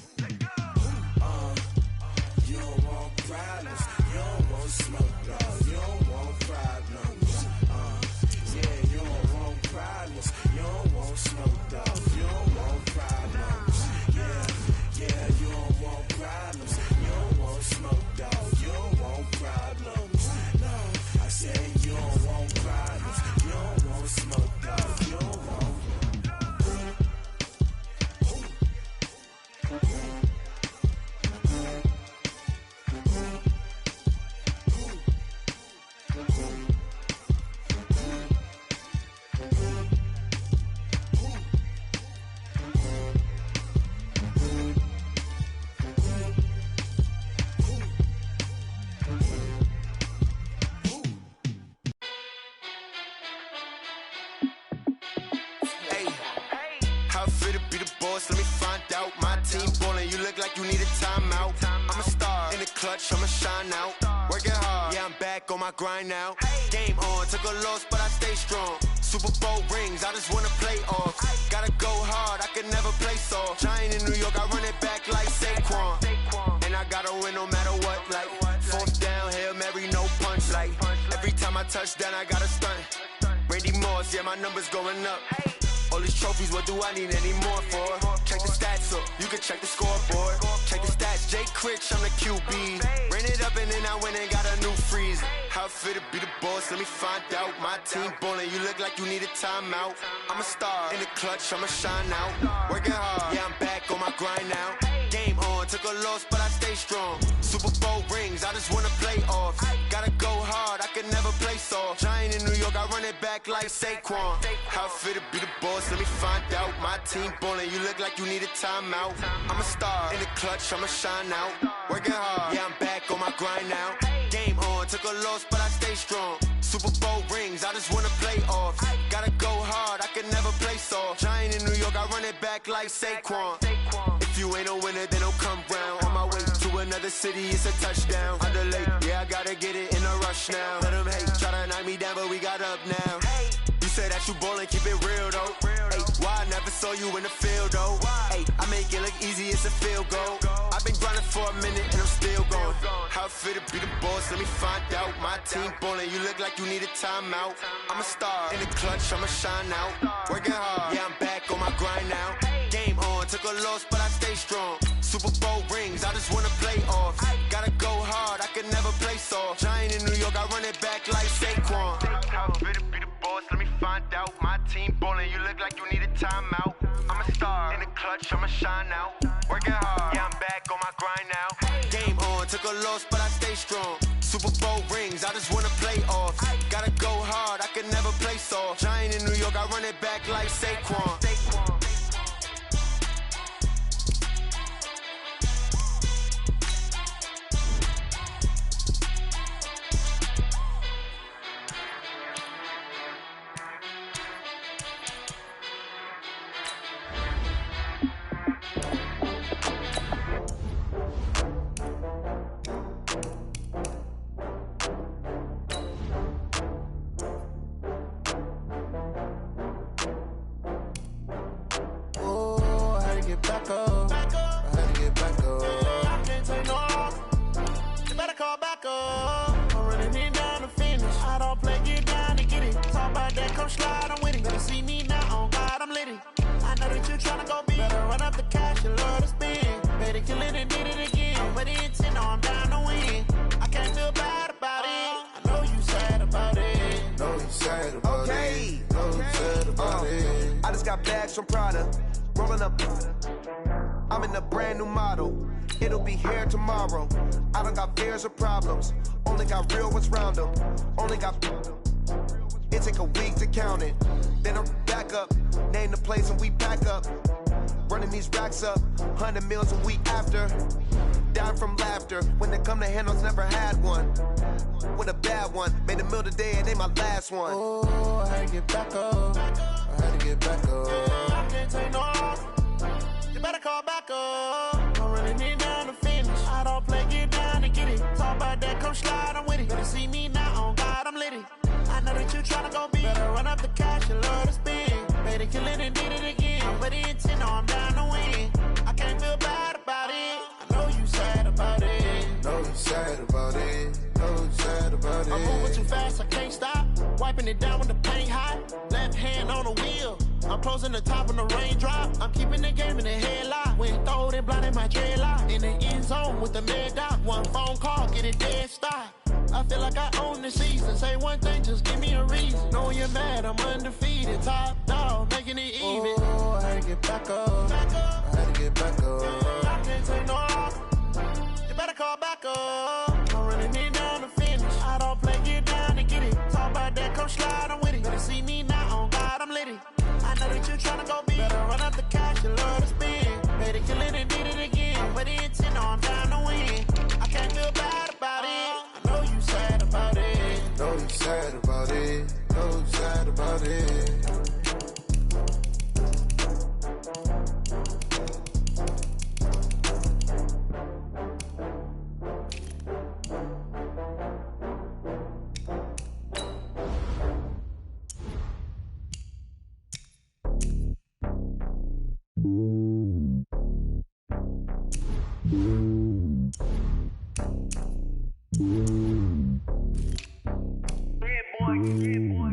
You don't want problems, you don't want smoke, no, you don't want problems. Yeah, you don't want problems, you don't want smoke, dog, you don't want problems. Yeah, you don't want problems, you don't want smoke, dog, you don't want problems. No, I say you don't want problems, you don't want smoke, dog, you don't want. How fit to be the boss? Let me find out. My team ballin', you look like you clutch, I'ma shine out. Working hard, yeah, I'm back on my grind now. Game on, took a loss, but I stay strong. Super Bowl rings, I just wanna play off. Gotta go hard, I can never play soft. Giant in New York, I run it back like Saquon. And I gotta win no matter what, like fourth down, Hail Mary, no punch. Like every time I touch down, I gotta stunt. Randy Moss, yeah, my numbers going up. All these trophies, what do I need any more for? Check the stats up, you can check the scoreboard. Check the stats, Jay Critch, I'm the QB. Ran it up and then I went and got a new freeze. How it feel to be the boss, let me find out. My team ballin', you look like you need a timeout. I'm a star, in the clutch, I'ma shine out. Working hard, yeah, I'm back on my grind now. Game on, took a loss, but I stay strong. Super Bowl rings, I just wanna play off. Gotta go hard, I can never play soft. Giant in New York, I run it back like Saquon. How it feel to be the boss, let me find out. My team ballin', you look like you need a timeout. I'm a star, in the clutch, I'ma shine out. Working hard, yeah, I'm back on my grind now. Game on, took a loss, but I stay strong. Super Bowl rings, I just wanna play off. Gotta go hard, I can never play soft. Giant in New York, I run it back like Saquon. If you ain't a winner, then don't come round. On my way to another city, it's a touchdown. Under late, yeah, I gotta get it in a rush now. Let them hate, try to knock me down, but we got up now. You say that you ballin', keep it real though. Hey, why I never saw you in the field though? Hey, I make it look easy, it's a field goal. I've been grinding for a minute and I'm still going. How it feel to be the boss, let me find out. My team ballin', you look like you need a timeout. I'm a star, in the clutch, I'ma shine out. Working hard, yeah, I'm back on my grind now. Game on, took a loss, but I stay strong. Super Bowl rings, I just wanna play off. Gotta go hard, I can never play soft. Giant in New York, I run it back like Saquon. How it feel to be the boss, let me find out. My team ballin', you look like you need a timeout. I'm a star, in the clutch, I'ma shine out. Working hard, yeah, I'm back on my grind now. Game on, took a loss, but I stay strong. Super Bowl rings, I just wanna play off. Gotta go hard, I can never play soft. Giant in New York, I run it back like Saquon. Back up. I had to get back up. I can't take no loss. You better call back up. I'm running it down to finish. I don't play, get down to get it. Talk about that, come slide, I'm with it. Better see me now, on God, I'm lit it. I know that you tryna go big. Better run up the cash, you love to spend. Better kill it and did it again. I'm with the intent, no, I'm down to win. I can't feel bad about it. I know you sad about it. Know you sad about it. Know you sad about it. I just got bags from Prada. Rolling up, I'm in a brand new model. It'll be here tomorrow. I don't got fears or problems. Only got real ones round them. Only got. It take a week to count it. Then I'm back up. Name the place and we pack up. Running these racks up. 100 meals a week after. Down from laughter. When they come to handles, never had one. With a bad one. Made a meal today and they my last one. Oh, I had to get back up. I had to get back up. I can't take no loss. You better call back up. I'm running it down to finish. I don't play, get down to get it. Talk about that, come slide, I'm with it. Better see me now, on God, I'm lit it. I know that you tryna go big. Better run up the cash, you love to spend. Better kill it and did it again. I'm with the intent, no, I'm down to win. I can't feel bad about it. I know you sad about it. Know you sad about it. Know you sad about it. I'm moving too fast, I can't stop. Wiping it down when the paint hot. Left hand on the wheel. I'm closing the top when the raindrop. I'm keeping the game in the headlock. When throwed and blinded my dreadlock. In the end zone with the mad dot. One phone call, get it dead stop. I feel like I own the season. Say one thing, just give me a reason. Knowing you're mad, I'm undefeated. Top dog, making it even. Oh, I had to get back up. I had to get back up. I can't take no loss. You better call back up. I'm running it down to finish. I don't play, get down to get it. Talk about that, come slide, I'm with it. Better see me now, on God, I'm lit it. I know that you tryna go big. Better run up the cash, you love to spend. Better kill it and did it again. I'm with the intent, no, I'm down to win. I can't feel bad about it. I know you sad about it. Know you sad about it. Know you sad about it.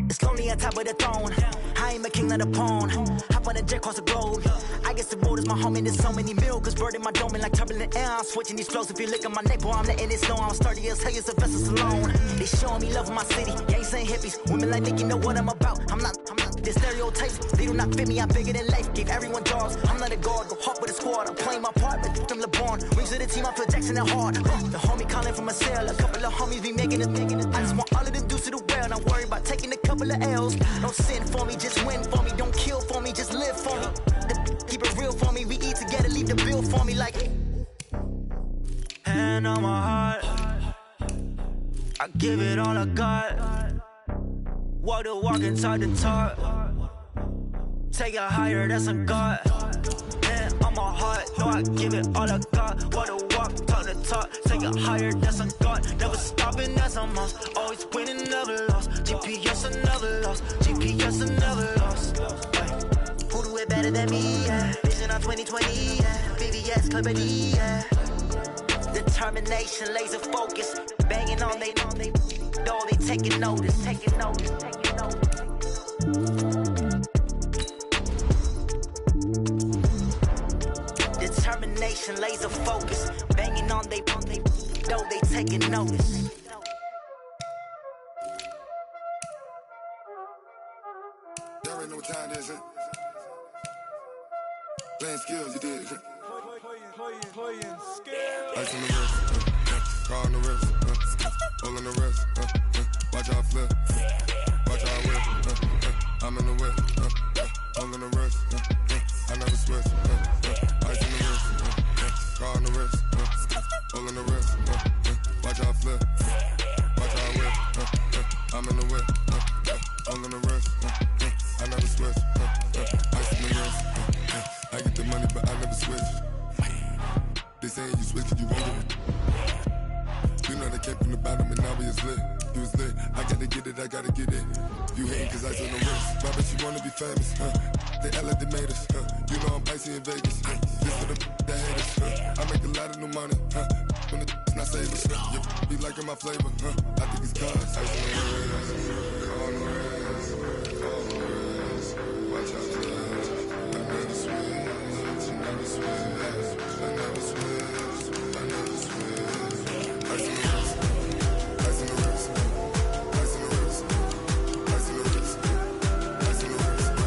It's lonely on top of the throne. I ain't a king, not a pawn. Hop on a jet across the globe. I guess the road is my home and there's so many milkers birding my dome and like turbulent air. I'm switching these flows. If you look at my neck, boy, I'm letting it slow. I'm sturdy as hell, it's a vessel alone. They showing me love in my city. Yeah, ain't saying hippies. Women like think you know what I'm about. I'm not. The stereotypes, they do not fit me. I'm bigger than life. Gave everyone jobs. I'm not a guard. Go hard with a squad. I'm playing my part, but them LeBron. Rings to the team. I feel Jackson and hard. The homie calling from a cell. A couple of homies be making it. I just want all of them dudes to the well. Not worry about taking a couple of L's. Don't sin for me, just win for me. Don't kill for me, just live for me. Keep it real for me. We eat together, leave the bill for me like. Hand on my heart, I give it all I got. Walk the walk inside the talk. Take it higher, that's a God. Hand on my heart, no, I give it all I got. Walk the walk, talk the talk. Take it higher, that's a God. Never stopping, that's a must. Always winning, never lost. GPS, I never lost. GPS, I never lost. Who do it better than me? Yeah. Vision on 2020. Yeah. VVS, Clarity. Yeah. Determination, laser focus. Banging on they, though they taking notice. Taking notice. Taking notice. Determination, laser focus. Banging on they, though they taking notice. Y'all already know what time it is, huh? Playing skills, you did. Playing skills. Ice on the wrist, car on the wrist, hole in the wrist, watch out flip, watch out whip, I'm in the whip, hole in the wrist, I never switch, ice on the wrist, car on the wrist, hole in the wrist, watch out flip, watch out whip, I'm in the whip, hole in the wrist, I never switch, ice on the wrist, I get the money but I never switch. They saying you switch, you won't get it. You know they came from the bottom and now we is lit. You was lit, I gotta get it, I gotta get it. You hating cause I on the wrist. Why bet you wanna be famous, They LA they made us, You know I'm icy in Vegas, This for the that hate us, I make a lot of new money, When the not save us, You be liking my flavor, I think it's cause I on the wrist, on the wrist, watch out for this. I never switch, I never switch. I never switch, I never switch. Ice in the wrist, ice in the wrist, ice in the wrist, ice in the wrist, ice in the wrist,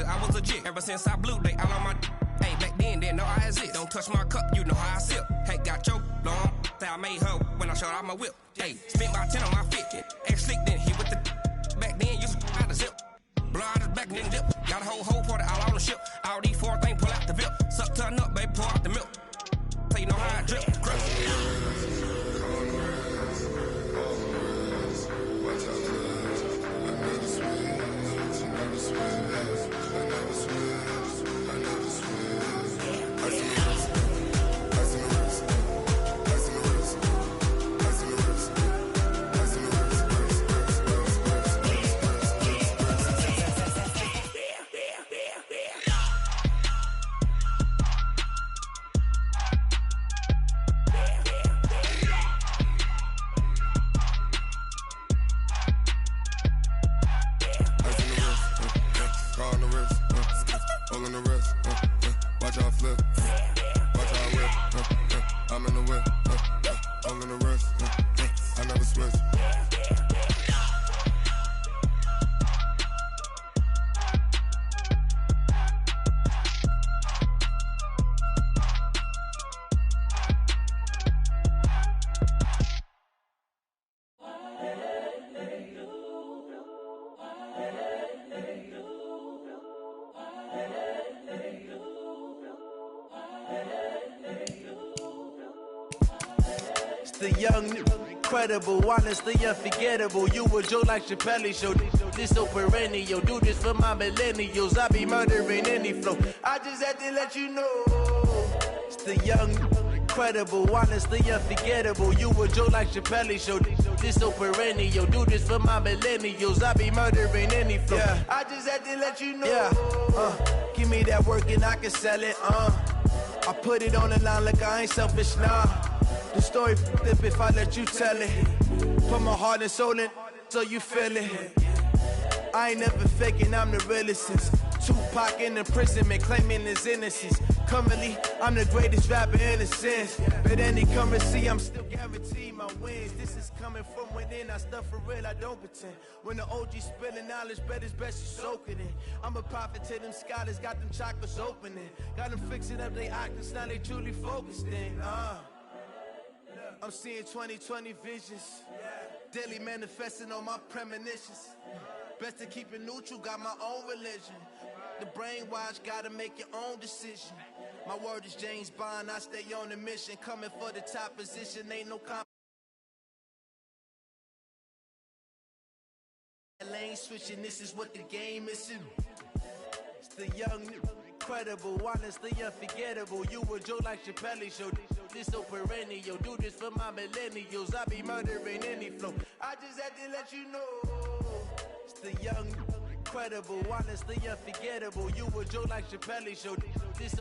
I was legit ever since I blew they all on my hey back then didn't know I exist. Don't touch my cup, you know how I sip. Hey, got your long I made her when I showed out my whip. Hey, spent about 10 on my fit. Ex slick then hit with the back then you out the zip. Blow out his back then dip. Got a whole party all on the ship. All these four things pull out the VIP. Suck turn up, baby, pour out the milk. So you know how I drip. The young, incredible, honestly unforgettable. You were Joe like Chappelle show. This so perennial, do this for my millennials. I be murdering any flow. I just had to let you know. It's the young, incredible, honestly unforgettable. You a joke like Chappelle show. This so perennial, do this for my millennials. I be murdering any flow. Yeah. I just had to let you know. Yeah. Give me that work and I can sell it. I put it on the line like I ain't selfish, nah. The story flip if I let you tell it. Put my heart and soul in so you feel it. I ain't never faking, I'm the realest since Tupac in imprisonment, claiming his innocence. Currently, I'm the greatest rapper in a sense. But any currency, I'm still guaranteed my wins. This is coming from within, I stuff for real, I don't pretend. When the OG spilling knowledge, bet it's best you soak it in. I'm a prophet to them scholars, got them chakras opening. Got them fixing up they octaves, now they truly focused in. I'm seeing 2020 visions. Daily manifesting on my premonitions. Best to keep it neutral, got my own religion. The brainwash, gotta make your own decision. My word is James Bond, I stay on the mission. Coming for the top position, ain't no lane switching, this is what the game is. It's the young, incredible, honestly unforgettable. You a joke like Chappelle show. This so perennial, do this for my millennials. I be murdering any flow. I just had to let you know. It's the young, incredible, honestly unforgettable. You a joke like Chappelle show. This